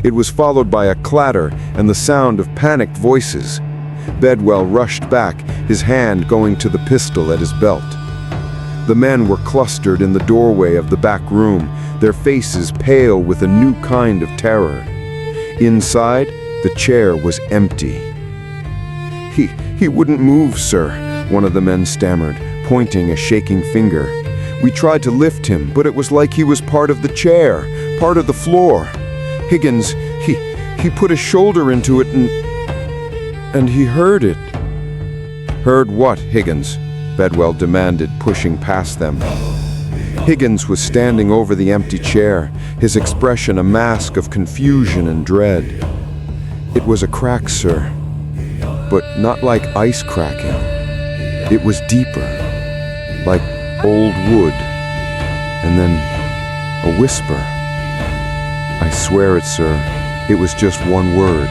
It was followed by a clatter and the sound of panicked voices. Bedwell rushed back, his hand going to the pistol at his belt. The men were clustered in the doorway of the back room, their faces pale with a new kind of terror. Inside, the chair was empty. He wouldn't move, sir," one of the men stammered, pointing a shaking finger. "We tried to lift him, but it was like he was part of the chair, part of the floor. Higgins, he put his shoulder into it and he heard it." "Heard what, Higgins?" Bedwell demanded, pushing past them. Higgins was standing over the empty chair, his expression a mask of confusion and dread. "It was a crack, sir, but not like ice cracking. It was deeper, like old wood, and then a whisper. I swear it, sir, it was just one word."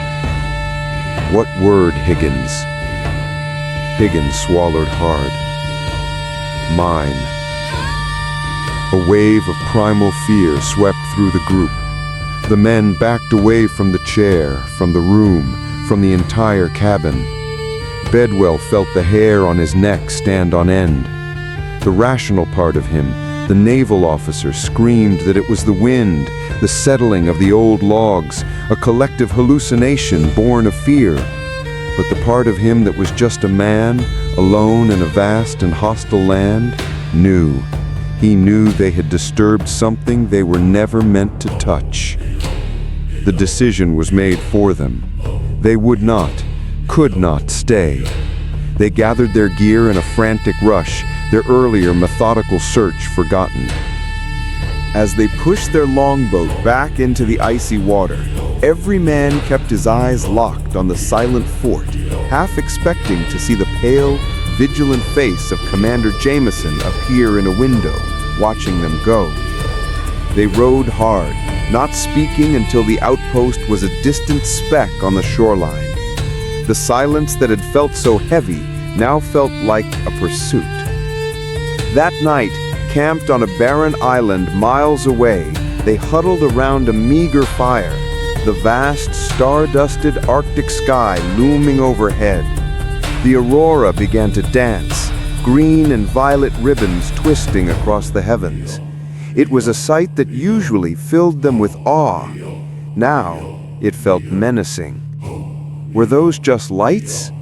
"What word, Higgins?" Higgins swallowed hard. "Mine." A wave of primal fear swept through the group. The men backed away from the chair, from the room, from the entire cabin. Bedwell felt the hair on his neck stand on end. The rational part of him, the naval officer, screamed that it was the wind, the settling of the old logs, a collective hallucination born of fear. But the part of him that was just a man, alone in a vast and hostile land, knew. He knew they had disturbed something they were never meant to touch. The decision was made for them. They would not, could not stay. They gathered their gear in a frantic rush, their earlier methodical search forgotten. As they pushed their longboat back into the icy water, every man kept his eyes locked on the silent fort, half expecting to see the pale, vigilant face of Commander Jameson appear in a window, watching them go. They rowed hard, not speaking until the outpost was a distant speck on the shoreline. The silence that had felt so heavy now felt like a pursuit. That night, camped on a barren island miles away, they huddled around a meager fire, the vast, star-dusted Arctic sky looming overhead. The aurora began to dance, green and violet ribbons twisting across the heavens. It was a sight that usually filled them with awe. Now, it felt menacing. Were those just lights?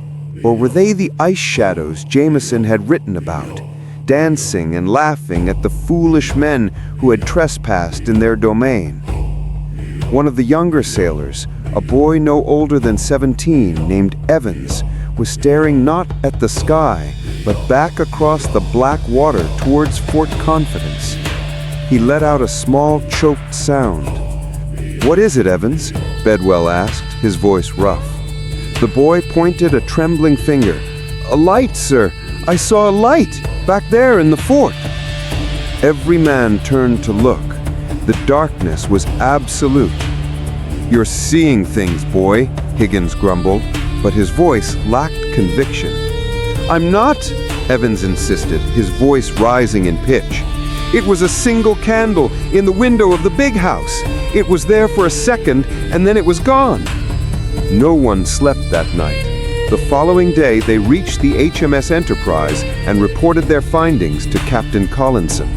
Or were they the ice shadows Jameson had written about, dancing and laughing at the foolish men who had trespassed in their domain? One of the younger sailors, a boy no older than 17, named Evans, was staring not at the sky, but back across the black water towards Fort Confidence. He let out a small, choked sound. "What is it, Evans?" Bedwell asked, his voice rough. The boy pointed a trembling finger. "A light, sir! I saw a light! Back there in the fort!" Every man turned to look. The darkness was absolute. "You're seeing things, boy," Higgins grumbled, but his voice lacked conviction. "I'm not," Evans insisted, his voice rising in pitch. "It was a single candle in the window of the big house. It was there for a second, and then it was gone." No one slept that night. The following day, they reached the HMS Enterprise and reported their findings to Captain Collinson.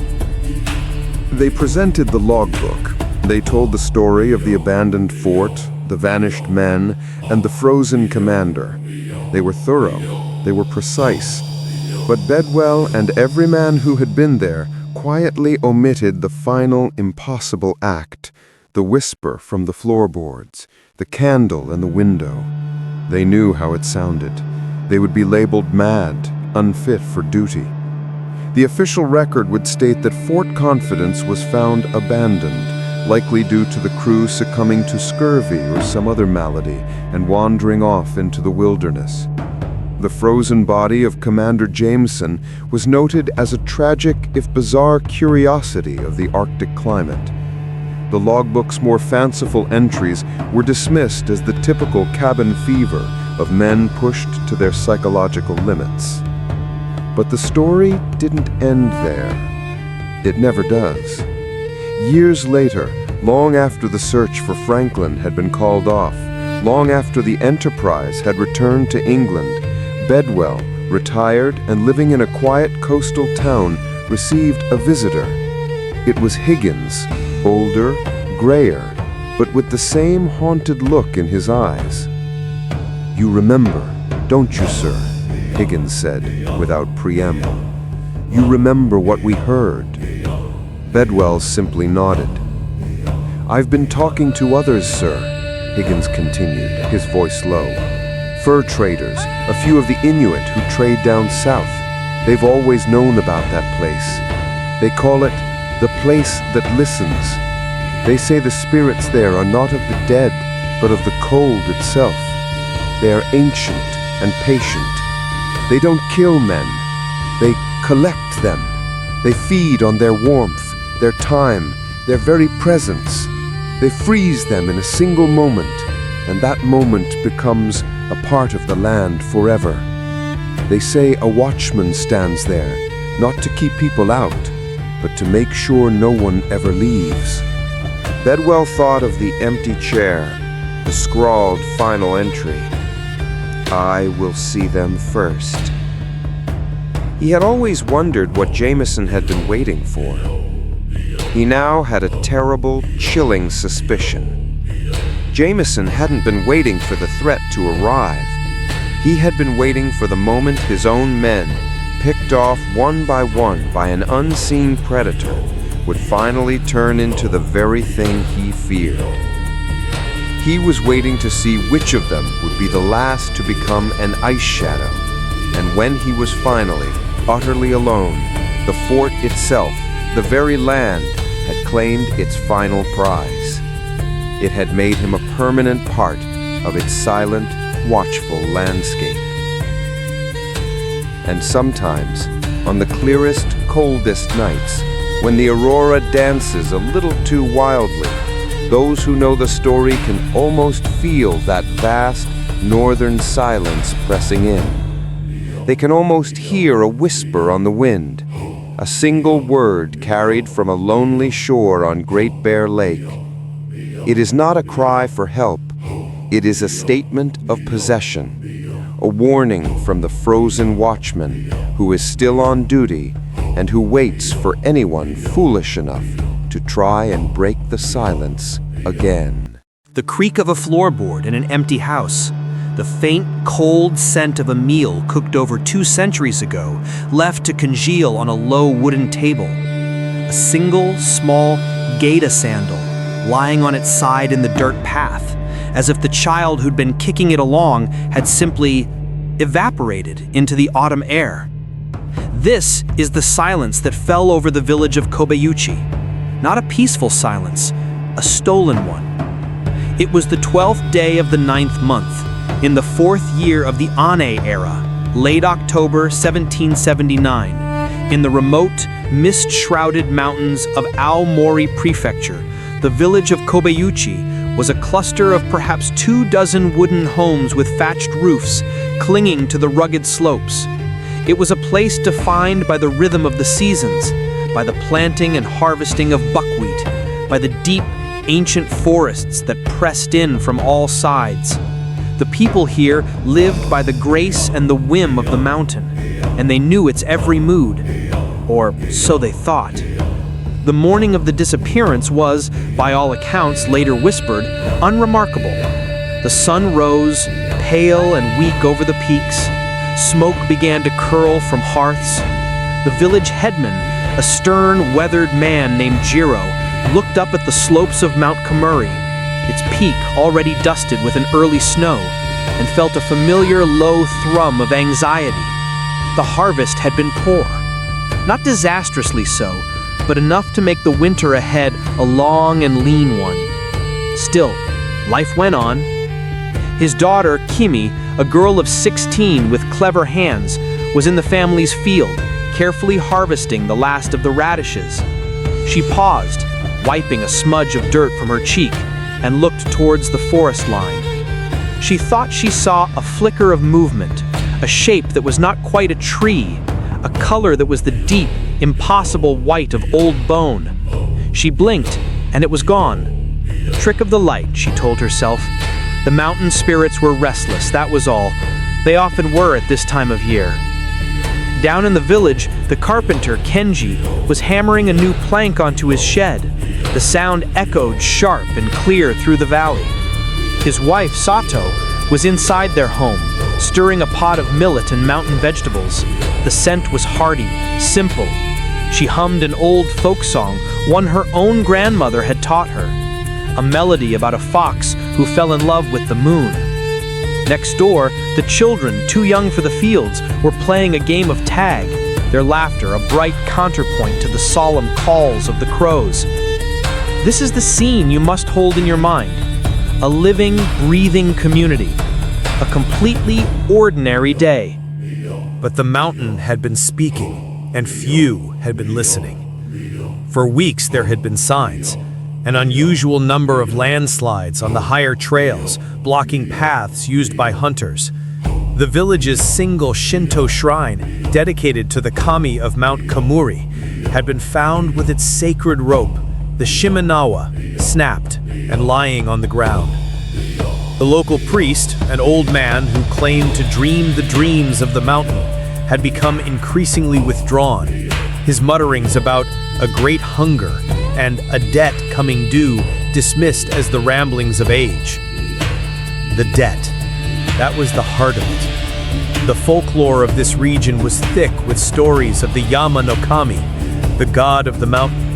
They presented the logbook. They told the story of the abandoned fort, the vanished men, and the frozen commander. They were thorough. They were precise. But Bedwell and every man who had been there quietly omitted the final impossible act, the whisper from the floorboards, the candle in the window. They knew how it sounded. They would be labeled mad, unfit for duty. The official record would state that Fort Confidence was found abandoned, likely due to the crew succumbing to scurvy or some other malady and wandering off into the wilderness. The frozen body of Commander Jameson was noted as a tragic, if bizarre, curiosity of the Arctic climate. The logbook's more fanciful entries were dismissed as the typical cabin fever of men pushed to their psychological limits. But the story didn't end there. It never does. Years later, long after the search for Franklin had been called off, long after the Enterprise had returned to England, Bedwell, retired and living in a quiet coastal town, received a visitor. It was Higgins, older, grayer, but with the same haunted look in his eyes. "You remember, don't you, sir?" Higgins said, without preamble. "You remember what we heard?" Bedwell simply nodded. "I've been talking to others, sir," Higgins continued, his voice low. "Fur traders, a few of the Inuit who trade down south. They've always known about that place. They call it the place that listens. They say the spirits there are not of the dead, but of the cold itself. They are ancient and patient. They don't kill men. They collect them. They feed on their warmth, their time, their very presence. They freeze them in a single moment, and that moment becomes a part of the land forever. They say a watchman stands there, not to keep people out, but to make sure no one ever leaves." Bedwell thought of the empty chair, the scrawled final entry. "I will see them first." He had always wondered what Jameson had been waiting for. He now had a terrible, chilling suspicion. Jameson hadn't been waiting for the threat to arrive. He had been waiting for the moment his own men, picked off one by an unseen predator, would finally turn into the very thing he feared. He was waiting to see which of them would be the last to become an ice shadow. And when he was finally, utterly alone, the fort itself, the very land, had claimed its final prize. It had made him a permanent part of its silent, watchful landscape. And sometimes, on the clearest, coldest nights, when the aurora dances a little too wildly, those who know the story can almost feel that vast northern silence pressing in. They can almost hear a whisper on the wind, a single word carried from a lonely shore on Great Bear Lake. It is not a cry for help. It is a statement of possession, a warning from the frozen watchman who is still on duty and who waits for anyone foolish enough to try and break the silence again. The creak of a floorboard in an empty house. The faint, cold scent of a meal cooked over 2 centuries ago, left to congeal on a low wooden table. A single, small gaita sandal lying on its side in the dirt path, as if the child who'd been kicking it along had simply evaporated into the autumn air. This is the silence that fell over the village of Kobayuchi. Not a peaceful silence, a stolen one. It was the 12th day of the 9th month, in the 4th year of the Ane era, late October 1779, in the remote, mist-shrouded mountains of Aomori Prefecture. The village of Kobayuchi was a cluster of perhaps 24 wooden homes with thatched roofs clinging to the rugged slopes. It was a place defined by the rhythm of the seasons, by the planting and harvesting of buckwheat, by the deep, ancient forests that pressed in from all sides. The people here lived by the grace and the whim of the mountain, and they knew its every mood, or so they thought. The morning of the disappearance was, by all accounts later whispered, unremarkable. The sun rose, pale and weak over the peaks. Smoke began to curl from hearths. The village headman, a stern, weathered man named Jiro, looked up at the slopes of Mount Kamuri, its peak already dusted with an early snow, and felt a familiar low thrum of anxiety. The harvest had been poor. Not disastrously so, but enough to make the winter ahead a long and lean one. Still, life went on. His daughter, Kimi, a girl of 16 with clever hands, was in the family's field, carefully harvesting the last of the radishes. She paused, wiping a smudge of dirt from her cheek, and looked towards the forest line. She thought she saw a flicker of movement, a shape that was not quite a tree, a color that was the deep, impossible white of old bone. She blinked, and it was gone. The trick of the light, she told herself. The mountain spirits were restless, that was all. They often were at this time of year. Down in the village, the carpenter, Kenji, was hammering a new plank onto his shed. The sound echoed sharp and clear through the valley. His wife, Sato, was inside their home, stirring a pot of millet and mountain vegetables. The scent was hearty, simple. She hummed an old folk song, one her own grandmother had taught her, a melody about a fox who fell in love with the moon. Next door, the children, too young for the fields, were playing a game of tag, their laughter a bright counterpoint to the solemn calls of the crows. This is the scene you must hold in your mind. A living, breathing community. A completely ordinary day. But the mountain had been speaking, and few had been listening. For weeks there had been signs. An unusual number of landslides on the higher trails, blocking paths used by hunters. The village's single Shinto shrine, dedicated to the kami of Mount Kamuri, had been found with its sacred rope, the Shimenawa, snapped and lying on the ground. The local priest, an old man who claimed to dream the dreams of the mountain, had become increasingly withdrawn, his mutterings about a great hunger and a debt coming due dismissed as the ramblings of age. The debt. That was the heart of it. The folklore of this region was thick with stories of the Yama no Kami, the god of the mountain.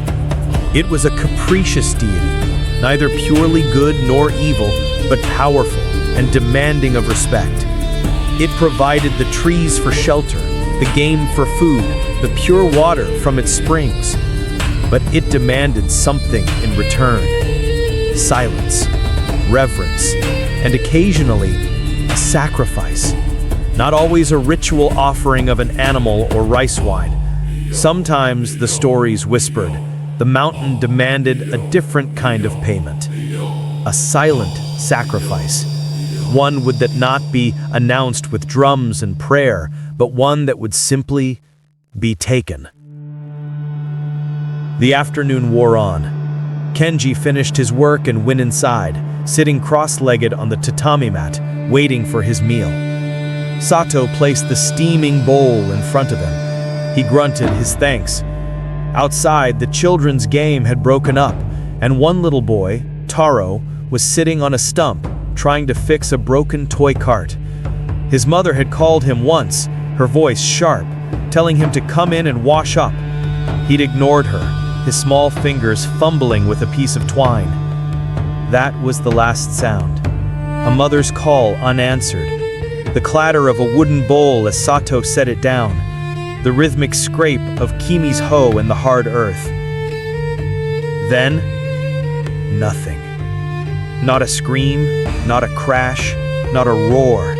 It was a capricious deity, neither purely good nor evil, but powerful and demanding of respect. It provided the trees for shelter, the game for food, the pure water from its springs. But it demanded something in return. Silence, reverence, and occasionally a sacrifice. Not always a ritual offering of an animal or rice wine. Sometimes, the stories whispered, the mountain demanded a different kind of payment. A silent sacrifice. One that not be announced with drums and prayer, but one that would simply be taken. The afternoon wore on. Kenji finished his work and went inside, sitting cross-legged on the tatami mat, waiting for his meal. Sato placed the steaming bowl in front of him. He grunted his thanks. Outside, the children's game had broken up, and one little boy, Taro, was sitting on a stump, trying to fix a broken toy cart. His mother had called him once, her voice sharp, telling him to come in and wash up. He'd ignored her, his small fingers fumbling with a piece of twine. That was the last sound. A mother's call unanswered. The clatter of a wooden bowl as Sato set it down. The rhythmic scrape of Kimi's hoe in the hard earth. Then, nothing. Not a scream, not a crash, not a roar.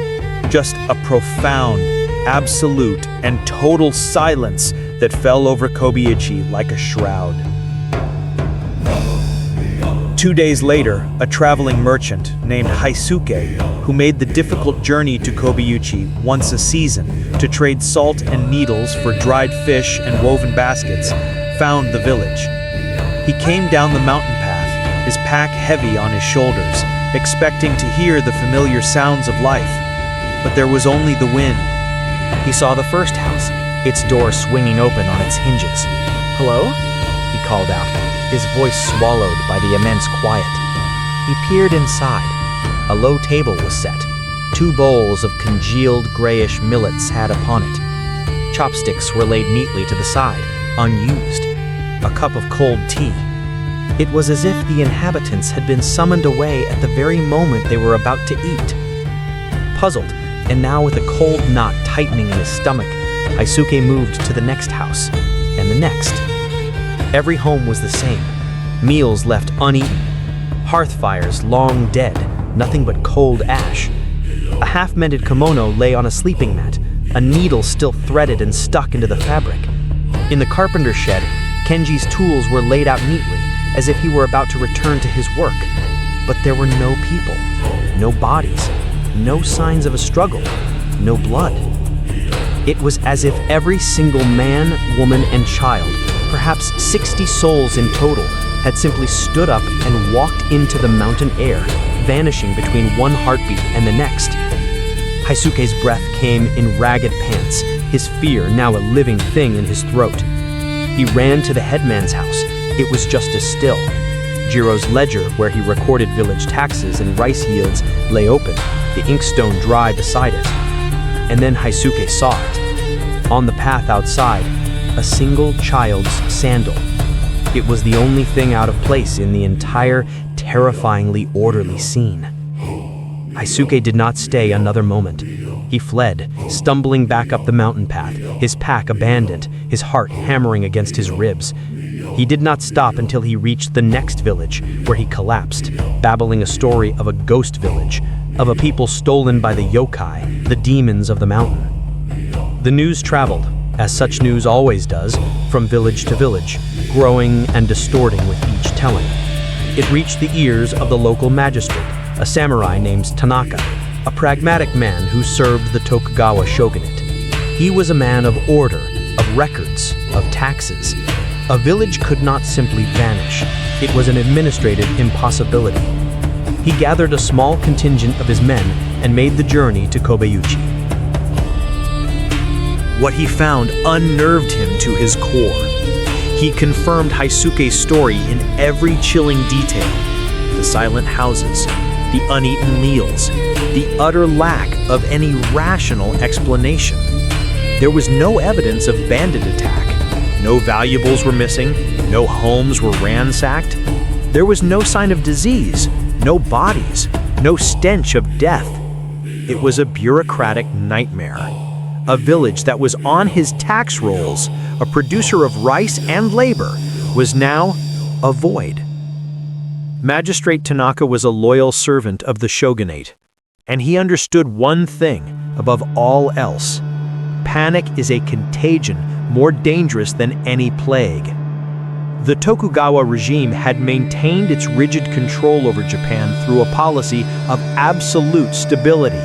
Just a profound, absolute, and total silence that fell over Kobayashi like a shroud. 2 days later, a traveling merchant named Haisuke, who made the difficult journey to Kobayashi once a season to trade salt and needles for dried fish and woven baskets, found the village. He came down the mountain path, his pack heavy on his shoulders, expecting to hear the familiar sounds of life. But there was only the wind. He saw the first house, its door swinging open on its hinges. "Hello?" he called out, his voice swallowed by the immense quiet. He peered inside. A low table was set. 2 bowls of congealed grayish millet sat upon it. Chopsticks were laid neatly to the side, unused. A cup of cold tea. It was as if the inhabitants had been summoned away at the very moment they were about to eat. Puzzled, and now with a cold knot tightening in his stomach, Haisuke moved to the next house, and the next. Every home was the same. Meals left uneaten. Hearth fires long dead, nothing but cold ash. A half-mended kimono lay on a sleeping mat, a needle still threaded and stuck into the fabric. In the carpenter shed, Kenji's tools were laid out neatly, as if he were about to return to his work. But there were no people, no bodies, no signs of a struggle, no blood. It was as if every single man, woman, and child, perhaps 60 souls in total, had simply stood up and walked into the mountain air, vanishing between one heartbeat and the next. Haisuke's breath came in ragged pants, his fear now a living thing in his throat. He ran to the headman's house. It was just as still. Jiro's ledger, where he recorded village taxes and rice yields, lay open, the inkstone dry beside it. And then Haisuke saw it. On the path outside, a single child's sandal. It was the only thing out of place in the entire, terrifyingly orderly scene. Haisuke did not stay another moment. He fled, stumbling back up the mountain path, his pack abandoned, his heart hammering against his ribs. He did not stop until he reached the next village, where he collapsed, babbling a story of a ghost village, of a people stolen by the yokai, the demons of the mountain. The news traveled, as such news always does, from village to village, growing and distorting with each telling. It reached the ears of the local magistrate, a samurai named Tanaka, a pragmatic man who served the Tokugawa shogunate. He was a man of order, of records, of taxes. A village could not simply vanish. It was an administrative impossibility. He gathered a small contingent of his men and made the journey to Kobayashi. What he found unnerved him to his core. He confirmed Haisuke's story in every chilling detail. The silent houses, the uneaten meals, the utter lack of any rational explanation. There was no evidence of bandit attack. No valuables were missing, no homes were ransacked. There was no sign of disease, no bodies, no stench of death. It was a bureaucratic nightmare. A village that was on his tax rolls, a producer of rice and labor, was now a void. Magistrate Tanaka was a loyal servant of the shogunate, and he understood one thing above all else. Panic is a contagion more dangerous than any plague. The Tokugawa regime had maintained its rigid control over Japan through a policy of absolute stability.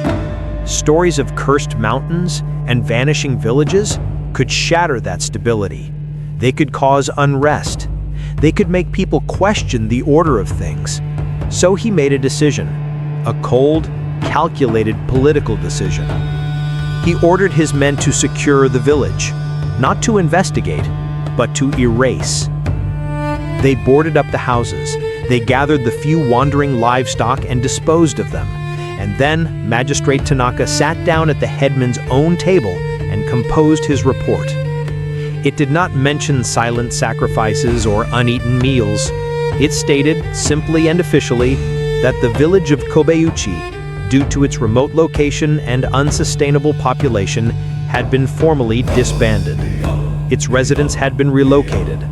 Stories of cursed mountains and vanishing villages could shatter that stability. They could cause unrest, They could make people question the order of things. So he made a decision, a cold, calculated political decision. He ordered his men to secure the village, not to investigate, but to erase. They boarded up the houses. They gathered the few wandering livestock and disposed of them. And then Magistrate Tanaka sat down at the headman's own table and composed his report. It did not mention silent sacrifices or uneaten meals. It stated, simply and officially, that the village of Kobeuchi, due to its remote location and unsustainable population, had been formally disbanded. Its residents had been relocated.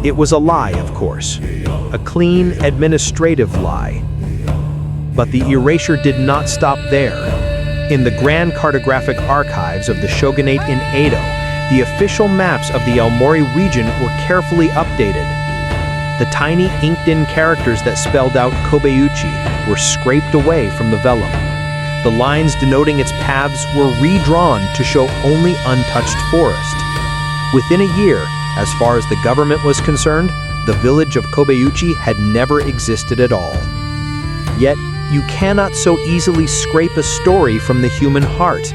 It was a lie, of course, a clean administrative lie. But the erasure did not stop there. In the Grand Cartographic Archives of the Shogunate in Edo, the official maps of the Aomori region were carefully updated. The tiny inked-in characters that spelled out Kobeuchi were scraped away from the vellum. The lines denoting its paths were redrawn to show only untouched forest. Within a year, as far as the government was concerned, the village of Kobeuchi had never existed at all. Yet, you cannot so easily scrape a story from the human heart.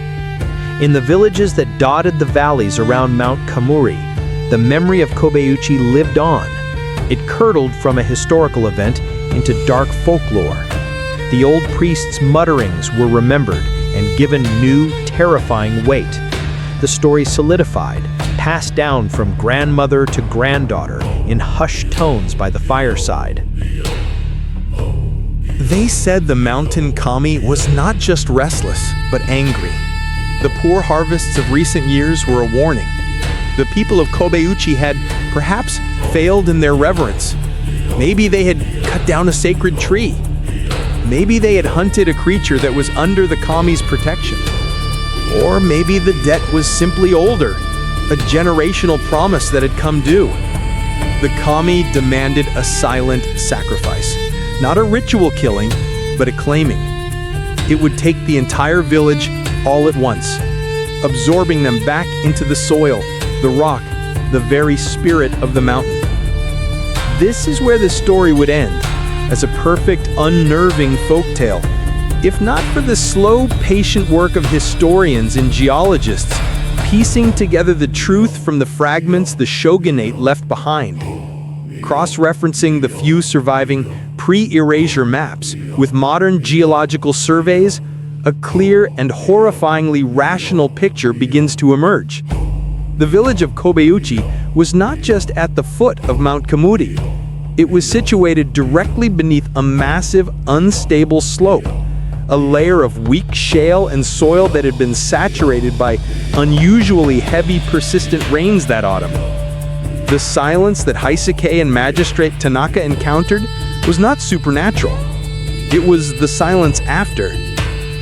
In the villages that dotted the valleys around Mount Kamuri, the memory of Kobeuchi lived on. It curdled from a historical event into dark folklore. The old priest's mutterings were remembered and given new, terrifying weight. The story solidified, passed down from grandmother to granddaughter in hushed tones by the fireside. They said the mountain kami was not just restless, but angry. The poor harvests of recent years were a warning. The people of Kobeuchi had perhaps failed in their reverence. Maybe they had cut down a sacred tree. Maybe they had hunted a creature that was under the kami's protection. Or maybe the debt was simply older, a generational promise that had come due. The kami demanded a silent sacrifice. Not a ritual killing, but a claiming. It would take the entire village all at once, absorbing them back into the soil, the rock, the very spirit of the mountain. This is where the story would end, as a perfect, unnerving folktale, if not for the slow, patient work of historians and geologists, piecing together the truth from the fragments the shogunate left behind. Cross-referencing the few surviving pre-erasure maps with modern geological surveys, a clear and horrifyingly rational picture begins to emerge. The village of Kobeuchi was not just at the foot of Mount Kamuri. It was situated directly beneath a massive, unstable slope, a layer of weak shale and soil that had been saturated by unusually heavy, persistent rains that autumn. The silence that Haisuke and Magistrate Tanaka encountered was not supernatural. It was the silence after.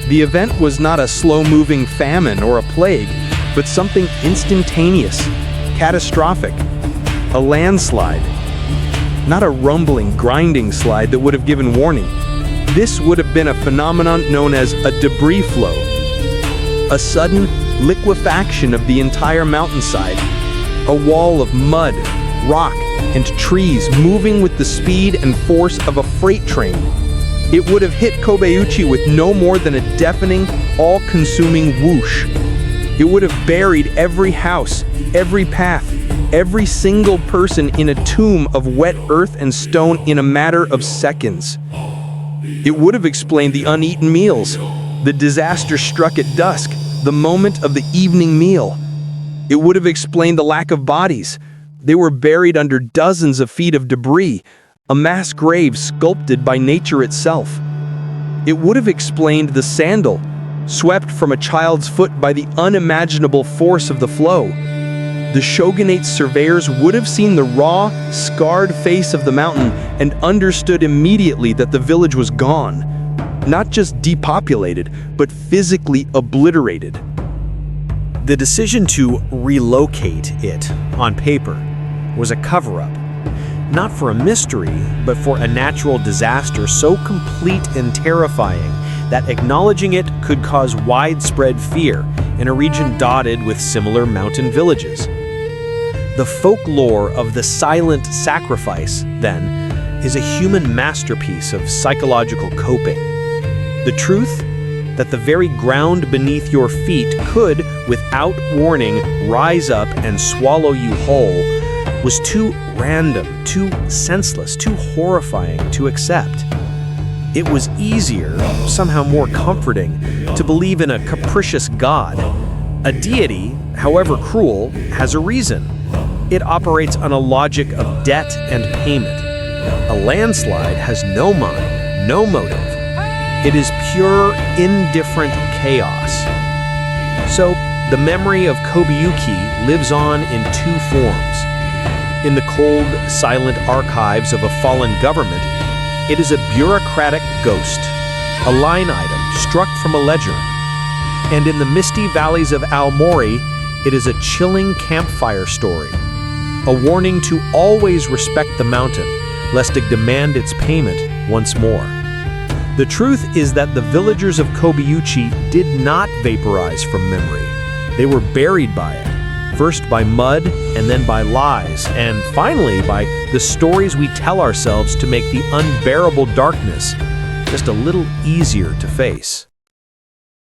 The event was not a slow-moving famine or a plague, but something instantaneous, catastrophic, a landslide. Not a rumbling, grinding slide that would have given warning. This would have been a phenomenon known as a debris flow. A sudden liquefaction of the entire mountainside. A wall of mud, rock, and trees moving with the speed and force of a freight train. It would have hit Kobeuchi with no more than a deafening, all-consuming whoosh. It would have buried every house, every path, every single person in a tomb of wet earth and stone in a matter of seconds. It would have explained the uneaten meals, the disaster struck at dusk, the moment of the evening meal. It would have explained the lack of bodies. They were buried under dozens of feet of debris, a mass grave sculpted by nature itself. It would have explained the sandal, swept from a child's foot by the unimaginable force of the flow. The shogunate's surveyors would have seen the raw, scarred face of the mountain and understood immediately that the village was gone. Not just depopulated, but physically obliterated. The decision to relocate it, on paper, was a cover-up. Not for a mystery, but for a natural disaster so complete and terrifying that acknowledging it could cause widespread fear in a region dotted with similar mountain villages. The folklore of the silent sacrifice, then, is a human masterpiece of psychological coping. The truth that the very ground beneath your feet could, without warning, rise up and swallow you whole was too random, too senseless, too horrifying to accept. It was easier, somehow more comforting, to believe in a capricious god. A deity, however cruel, has a reason. It operates on a logic of debt and payment. A landslide has no mind, no motive. It is pure, indifferent chaos. So, the memory of Kobuyuki lives on in two forms. In the cold, silent archives of a fallen government, it is a bureaucratic ghost, a line item struck from a ledger. And in the misty valleys of Aomori, it is a chilling campfire story, a warning to always respect the mountain, lest it demand its payment once more. The truth is that the villagers of Kobuyuchi did not vaporize from memory. They were buried by it, first by mud and then by lies, and finally by the stories we tell ourselves to make the unbearable darkness just a little easier to face.